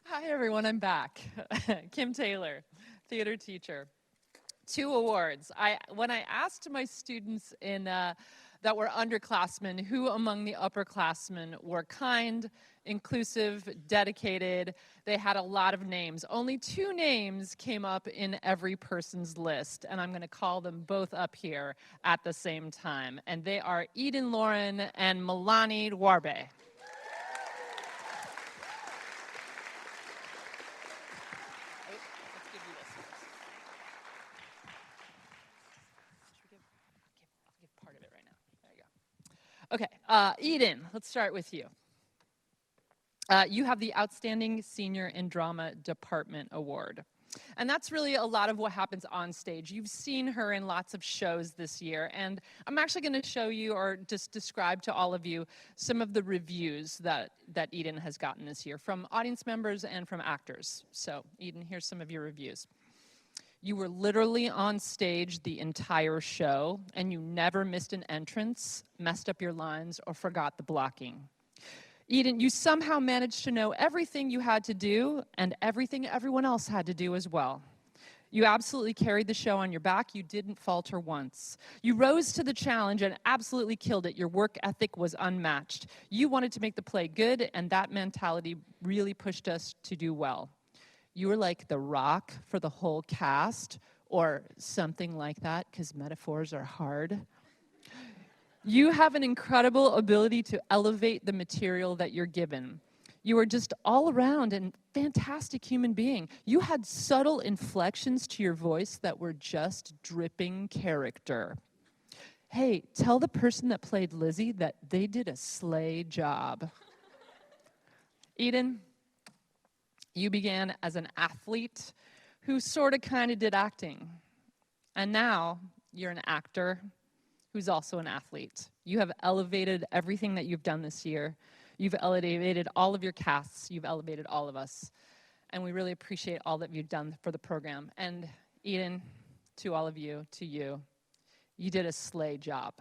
Hi, everyone. I'm back. Kim Taylor, theater teacher. 2 awards. When I asked my students that were underclassmen who among the upperclassmen were kind, inclusive, dedicated, they had a lot of names. Only 2 names came up in every person's list, and I'm going to call them both up here at the same time. And they are Eden Lauren and Milani Warbe. Okay, Eden, let's start with you. You have the Outstanding Senior in Drama Department Award. And that's really a lot of what happens on stage. You've seen her in lots of shows this year, and I'm actually going to show you or just describe to all of you some of the reviews that Eden has gotten this year from audience members and from actors. So Eden, here's some of your reviews. You were literally on stage the entire show, and you never missed an entrance, messed up your lines, or forgot the blocking. Eden, you somehow managed to know everything you had to do and everything everyone else had to do as well. You absolutely carried the show on your back. You didn't falter once. You rose to the challenge and absolutely killed it. Your work ethic was unmatched. You wanted to make the play good, and that mentality really pushed us to do well. You were like the rock for the whole cast, or something like that, because metaphors are hard. You have an incredible ability to elevate the material that you're given. You are just all around a fantastic human being. You had subtle inflections to your voice that were just dripping character. Hey, tell the person that played Lizzie that they did a slay job. Eden, you began as an athlete who sort of kind of did acting. And now you're an actor who's also an athlete. You have elevated everything that you've done this year. You've elevated all of your casts. You've elevated all of us. And we really appreciate all that you've done for the program. And Eden, to all of you, to you, you did a slay job.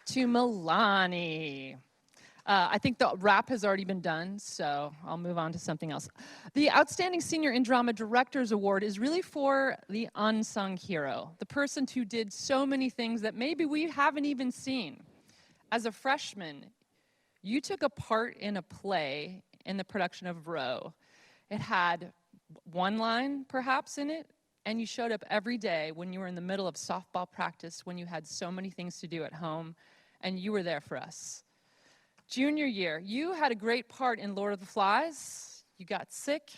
To Milani. I think the wrap has already been done, so I'll move on to something else. The Outstanding Senior in Drama Directors Award is really for the unsung hero, the person who did so many things that maybe we haven't even seen. As a freshman, you took a part in a play in the production of Roe. It had one line, perhaps, in it, and you showed up every day when you were in the middle of softball practice, when you had so many things to do at home, and you were there for us. Junior year, you had a great part in Lord of the Flies. You got sick,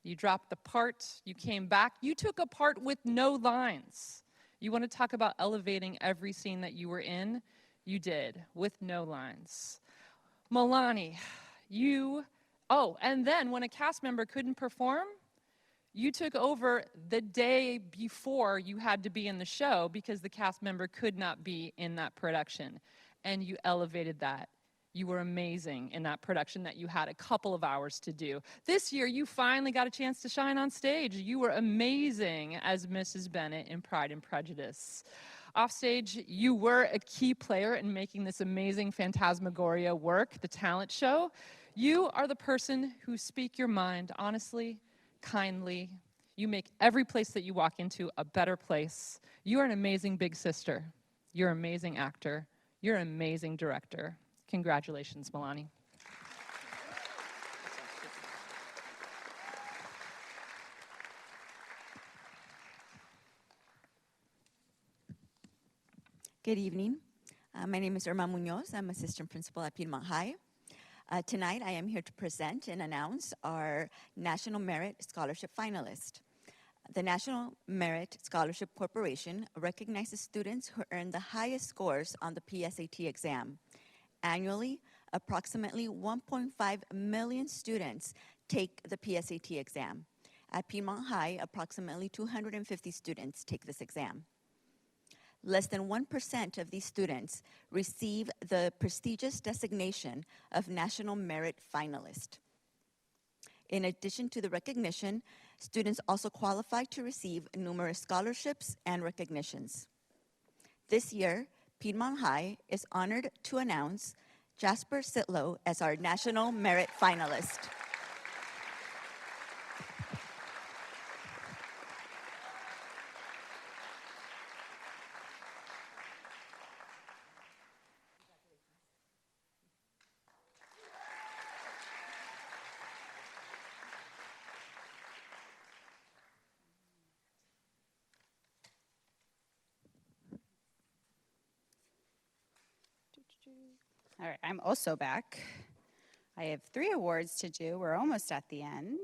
you dropped the part, you came back. You took a part with no lines. You want to talk about elevating every scene that you were in? You did, with no lines. Milani, and then when a cast member couldn't perform, you took over the day before you had to be in the show because the cast member could not be in that production. And you elevated that. You were amazing in that production that you had a couple of hours to do. This year, you finally got a chance to shine on stage. You were amazing as Mrs. Bennett in Pride and Prejudice. Offstage, you were a key player in making this amazing Phantasmagoria work, the talent show. You are the person who speak your mind honestly, kindly. You make every place that you walk into a better place. You are an amazing big sister. You're an amazing actor. You're an amazing director. Congratulations, Milani. Good evening. My name is Irma Munoz. I'm assistant principal at Piedmont High. Tonight, I am here to present and announce our National Merit Scholarship finalist. The National Merit Scholarship Corporation recognizes students who earn the highest scores on the PSAT exam. Annually, approximately 1.5 million students take the PSAT exam. At Piedmont High, approximately 250 students take this exam. Less than 1% of these students receive the prestigious designation of National Merit Finalist. In addition to the recognition, students also qualify to receive numerous scholarships and recognitions. This year, Piedmont High is honored to announce Jasper Sitlow as our National Merit Finalist. All right, I'm also back. I have 3 awards to do. We're almost at the end.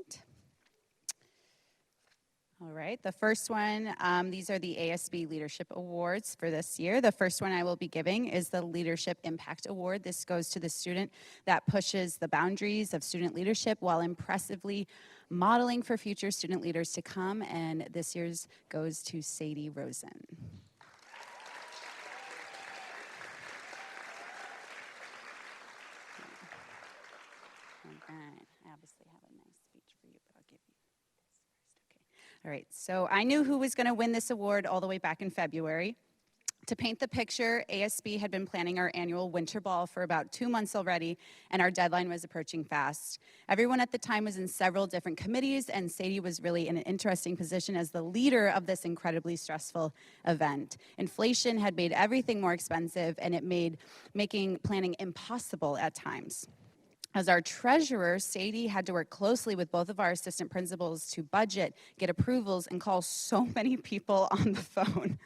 All right, the first one, these are the ASB Leadership Awards for this year. The first one I will be giving is the Leadership Impact Award. This goes to the student that pushes the boundaries of student leadership while impressively modeling for future student leaders to come, and this year's goes to Sadie Rosen. All right, I obviously have a nice speech for you, but I'll give you this first. Okay. All right, so I knew who was going to win this award all the way back in February. To paint the picture, ASB had been planning our annual winter ball for about 2 months already, and our deadline was approaching fast. Everyone at the time was in several different committees, and Sadie was really in an interesting position as the leader of this incredibly stressful event. Inflation had made everything more expensive, and it made making planning impossible at times. As our treasurer, Sadie had to work closely with both of our assistant principals to budget, get approvals, and call so many people on the phone.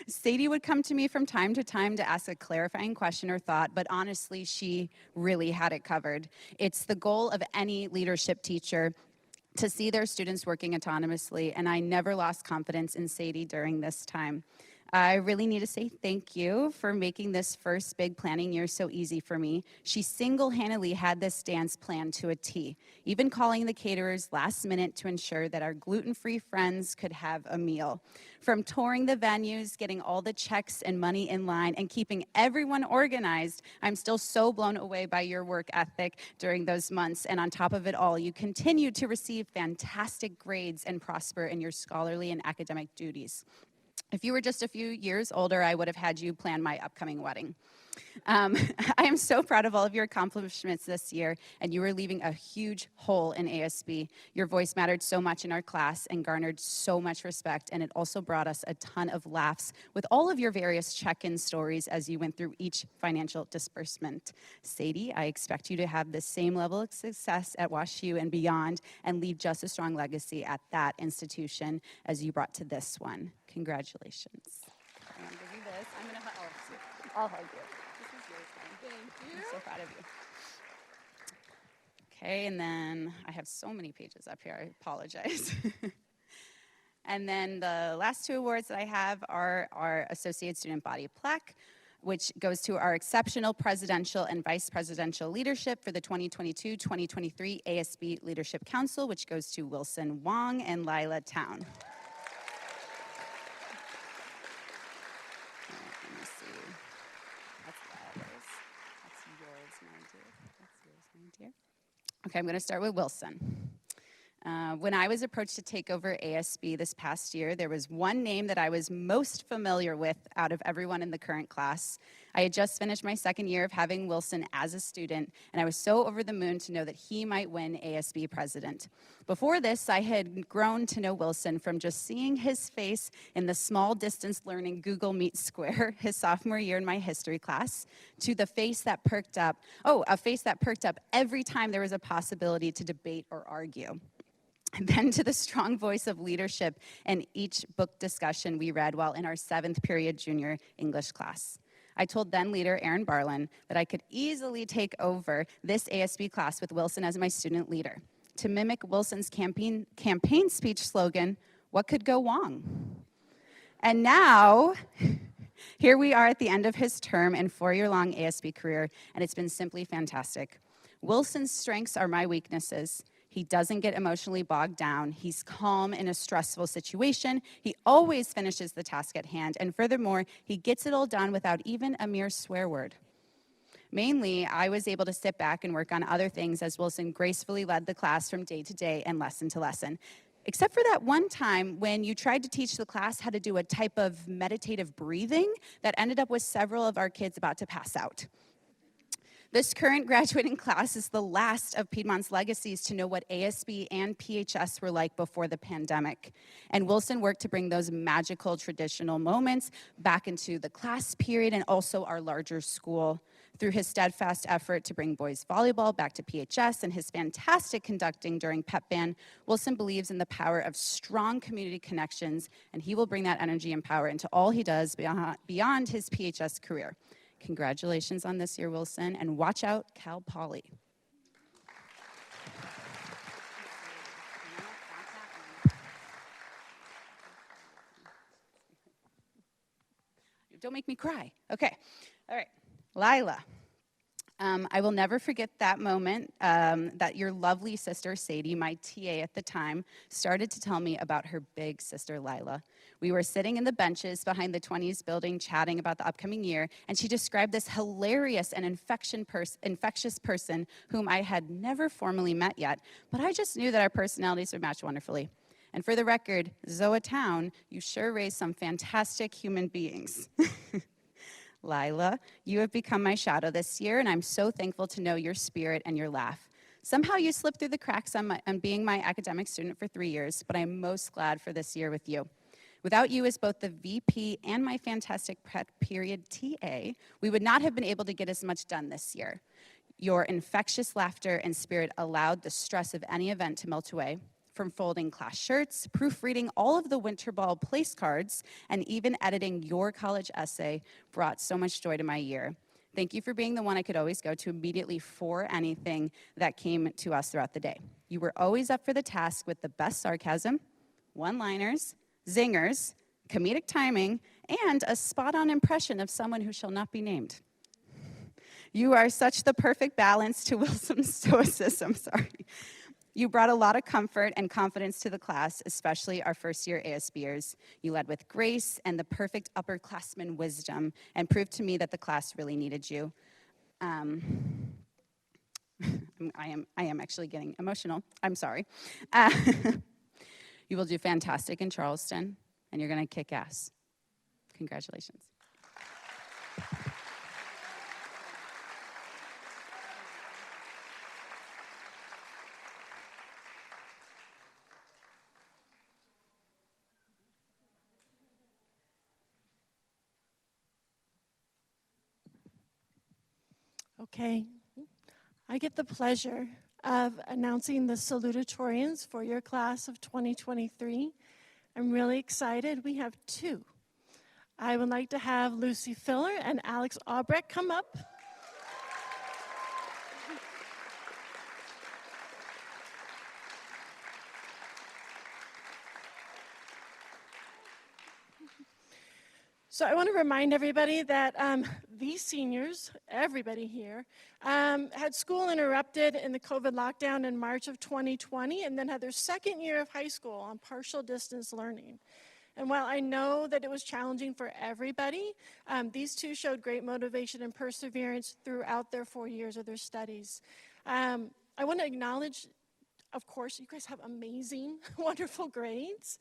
Sadie would come to me from time to time to ask a clarifying question or thought, but honestly, she really had it covered. It's the goal of any leadership teacher to see their students working autonomously, and I never lost confidence in Sadie during this time. I really need to say thank you for making this first big planning year so easy for me. She single-handedly had this dance planned to a T, even calling the caterers last minute to ensure that our gluten-free friends could have a meal. From touring the venues, getting all the checks and money in line, and keeping everyone organized, I'm still so blown away by your work ethic during those months. And on top of it all, you continue to receive fantastic grades and prosper in your scholarly and academic duties. If you were just a few years older, I would have had you plan my upcoming wedding. I am so proud of all of your accomplishments this year, and you are leaving a huge hole in ASB. Your voice mattered so much in our class and garnered so much respect, and it also brought us a ton of laughs with all of your various check-in stories as you went through each financial disbursement. Sadie, I expect you to have the same level of success at WashU and beyond, and leave just a strong legacy at that institution as you brought to this one. Congratulations. I'm going to give you this. I'll hug you. This is yours, honey. Thank you. I'm so proud of you. Okay, and then I have so many pages up here. I apologize. And then the last two awards that I have are our Associate Student Body Plaque, which goes to our exceptional presidential and vice presidential leadership for the 2022-2023 ASB Leadership Council, which goes to Wilson Wong and Lila Town. Okay, I'm going to start with Wilson. When I was approached to take over ASB this past year, there was one name that I was most familiar with out of everyone in the current class. I had just finished my second year of having Wilson as a student, and I was so over the moon to know that he might win ASB president. Before this, I had grown to know Wilson from just seeing his face in the small distance learning Google Meet square his sophomore year in my history class, to the face that perked up, a face that perked up every time there was a possibility to debate or argue. And then to the strong voice of leadership in each book discussion we read while in our 7th period junior English class. I told then leader Aaron Barlin that I could easily take over this ASB class with Wilson as my student leader. To mimic Wilson's campaign speech slogan, "What could go wrong?" And now, here we are at the end of his term and 4-year-long ASB career, and it's been simply fantastic. Wilson's strengths are my weaknesses. He doesn't get emotionally bogged down. He's calm in a stressful situation. He always finishes the task at hand. And furthermore, he gets it all done without even a mere swear word. Mainly, I was able to sit back and work on other things as Wilson gracefully led the class from day to day and lesson to lesson. Except for that one time when you tried to teach the class how to do a type of meditative breathing that ended up with several of our kids about to pass out. This current graduating class is the last of Piedmont's legacies to know what ASB and PHS were like before the pandemic. And Wilson worked to bring those magical traditional moments back into the class period and also our larger school. Through his steadfast effort to bring boys volleyball back to PHS and his fantastic conducting during Pep Band, Wilson believes in the power of strong community connections, and he will bring that energy and power into all he does beyond his PHS career. Congratulations on this year, Wilson, and watch out, Cal Poly. Don't make me cry. Okay. All right. Lila. I will never forget that moment that your lovely sister, Sadie, my TA at the time, started to tell me about her big sister, Lila. We were sitting in the benches behind the 20s building chatting about the upcoming year, and she described this hilarious and infectious person whom I had never formally met yet, but I just knew that our personalities would match wonderfully. And for the record, Zoa Town, you sure raised some fantastic human beings. Lila, you have become my shadow this year, and I'm so thankful to know your spirit and your laugh. Somehow you slipped through the cracks on being my academic student for 3 years, but I'm most glad for this year with you. Without you as both the VP and my fantastic prep period TA, we would not have been able to get as much done this year. Your infectious laughter and spirit allowed the stress of any event to melt away. From folding class shirts, proofreading all of the winter ball place cards, and even editing your college essay brought so much joy to my year. Thank you for being the one I could always go to immediately for anything that came to us throughout the day. You were always up for the task with the best sarcasm, one-liners, zingers, comedic timing, and a spot-on impression of someone who shall not be named. You are such the perfect balance to Wilson's stoicism, You brought a lot of comfort and confidence to the class, especially our first-year ASBers. You led with grace and the perfect upperclassman wisdom and proved to me that the class really needed you. I am actually getting emotional. I'm sorry. You will do fantastic in Charleston, and you're going to kick ass. Congratulations. Okay, I get the pleasure of announcing the salutatorians for your class of 2023. I'm really excited. We have two. I would like to have Lucy Filler and Alex Albrecht come up. So I want to remind everybody that these seniors, everybody here, had school interrupted in the COVID lockdown in March of 2020 and then had their second year of high school on partial distance learning. And while I know that it was challenging for everybody, these two showed great motivation and perseverance throughout their 4 years of their studies. I want to acknowledge, of course, you guys have amazing, wonderful grades.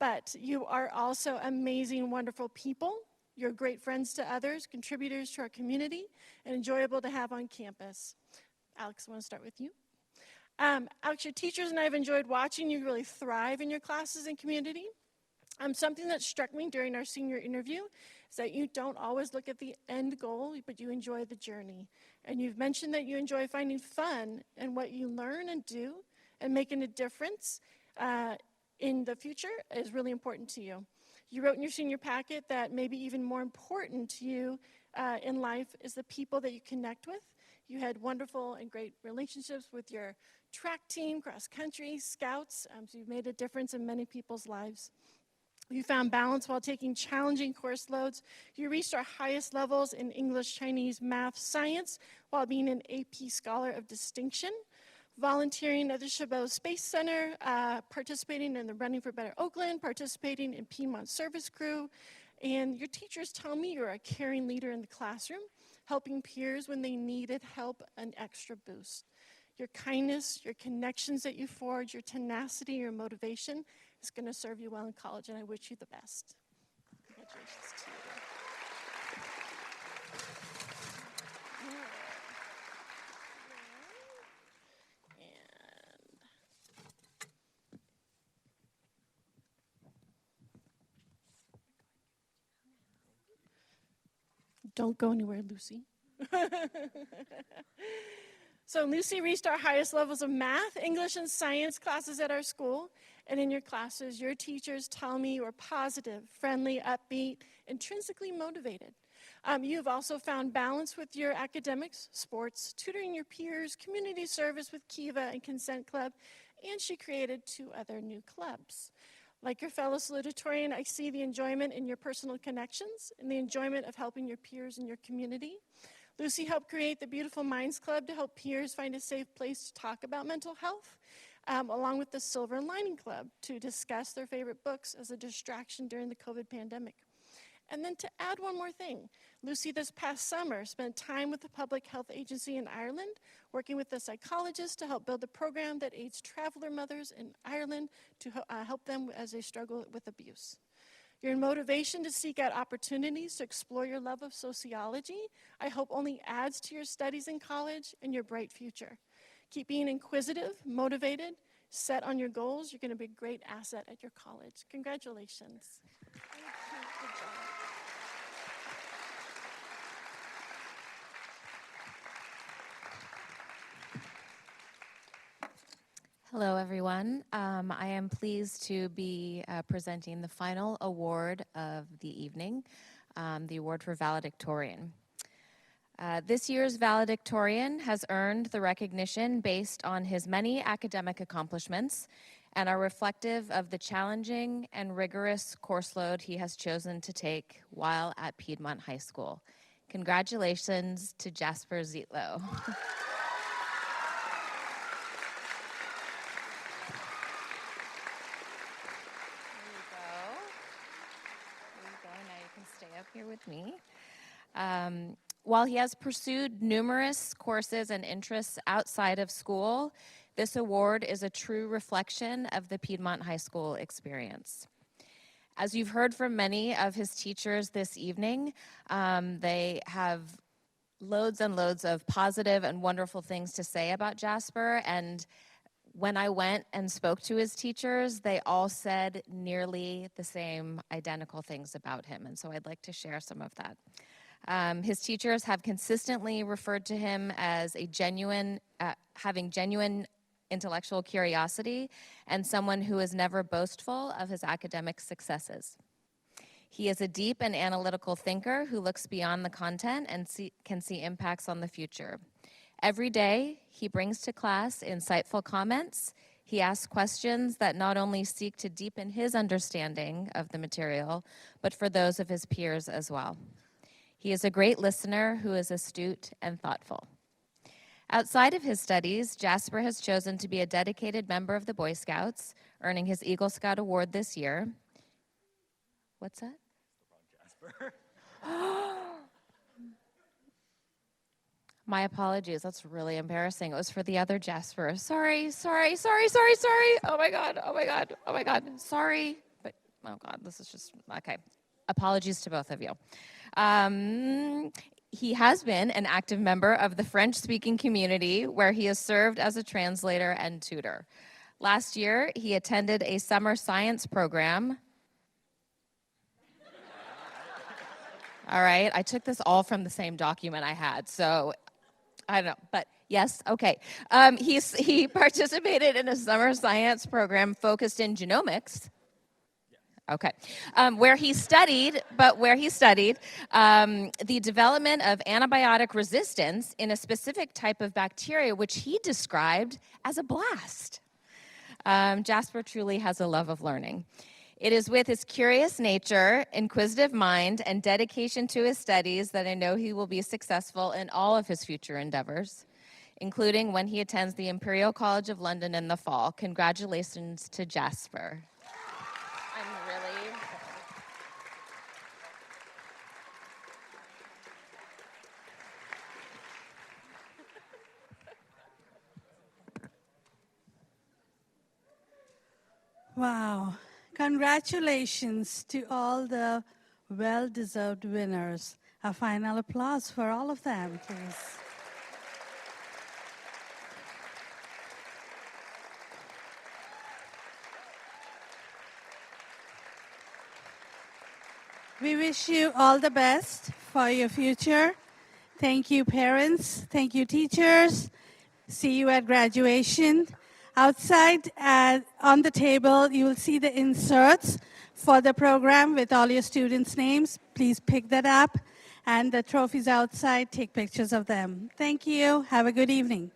But you are also amazing, wonderful people. You're great friends to others, contributors to our community, and enjoyable to have on campus. Alex, I want to start with you. Alex, your teachers and I have enjoyed watching you really thrive in your classes and community. Something that struck me during our senior interview is that you don't always look at the end goal, but you enjoy the journey. And you've mentioned that you enjoy finding fun in what you learn and do and making a difference in the future is really important to you. You wrote in your senior packet that maybe even more important to you in life is the people that you connect with. You had wonderful and great relationships with your track team, cross country, scouts, so you've made a difference in many people's lives. You found balance while taking challenging course loads. You reached our highest levels in English, Chinese, math, science, while being an AP Scholar of Distinction. Volunteering at the Chabot Space Center, participating in the Running for Better Oakland, participating in Piedmont Service Crew, and your teachers tell me you're a caring leader in the classroom, helping peers when they needed help, an extra boost. Your kindness, your connections that you forge, your tenacity, your motivation is going to serve you well in college, and I wish you the best. Congratulations to you. Don't go anywhere, Lucy. So Lucy reached our highest levels of math, English, and science classes at our school. And in your classes, your teachers tell me you are positive, friendly, upbeat, intrinsically motivated. You've also found balance with your academics, sports, tutoring your peers, community service with Kiva and Consent Club, and she created 2 other new clubs. Like your fellow salutatorian, I see the enjoyment in your personal connections and the enjoyment of helping your peers in your community. Lucy helped create the Beautiful Minds Club to help peers find a safe place to talk about mental health, along with the Silver Lining Club to discuss their favorite books as a distraction during the COVID pandemic. And then to add one more thing, Lucy this past summer spent time with the Public Health Agency in Ireland, working with the psychologist to help build a program that aids traveler mothers in Ireland to help them as they struggle with abuse. Your motivation to seek out opportunities to explore your love of sociology, I hope only adds to your studies in college and your bright future. Keep being inquisitive, motivated, set on your goals. You're going to be a great asset at your college. Congratulations. Good job. Hello, everyone. I am pleased to be presenting the final award of the evening, the award for valedictorian. This year's valedictorian has earned the recognition based on his many academic accomplishments and are reflective of the challenging and rigorous course load he has chosen to take while at Piedmont High School. Congratulations to Jasper Zietlow. Stay up here with me. While he has pursued numerous courses and interests outside of school, this award is a true reflection of the Piedmont High School experience. As you've heard from many of his teachers this evening, they have loads and loads of positive and wonderful things to say about Jasper, and when I went and spoke to his teachers, they all said nearly the same identical things about him, and so I'd like to share some of that. His teachers have consistently referred to him as a having genuine intellectual curiosity and someone who is never boastful of his academic successes. He is a deep and analytical thinker who looks beyond the content and can see impacts on the future. Every day, he brings to class insightful comments. He asks questions that not only seek to deepen his understanding of the material, but for those of his peers as well. He is a great listener who is astute and thoughtful. Outside of his studies, Jasper has chosen to be a dedicated member of the Boy Scouts, earning his Eagle Scout Award this year. What's that? Jasper. My apologies, that's really embarrassing. It was for the other Jasper. Sorry. Oh my God. Sorry, but oh God, this is just, okay. Apologies to both of you. He has been an active member of the French-speaking community where he has served as a translator and tutor. Last year, he attended a summer science program. All right, I took this all from the same document I had, so I don't know, but yes, okay. He participated in a summer science program focused in genomics. Okay, where he studied the development of antibiotic resistance in a specific type of bacteria, which he described as a blast. Jasper truly has a love of learning. It is with his curious nature, inquisitive mind, and dedication to his studies that I know he will be successful in all of his future endeavors, including when he attends the Imperial College of London in the fall. Congratulations to Jasper. Wow. Congratulations to all the well-deserved winners. A final applause for all of them, please. We wish you all the best for your future. Thank you, parents. Thank you, teachers. See you at graduation. Outside on the table, you will see the inserts for the program with all your students' names. Please pick that up. And the trophies outside, take pictures of them. Thank you. Have a good evening.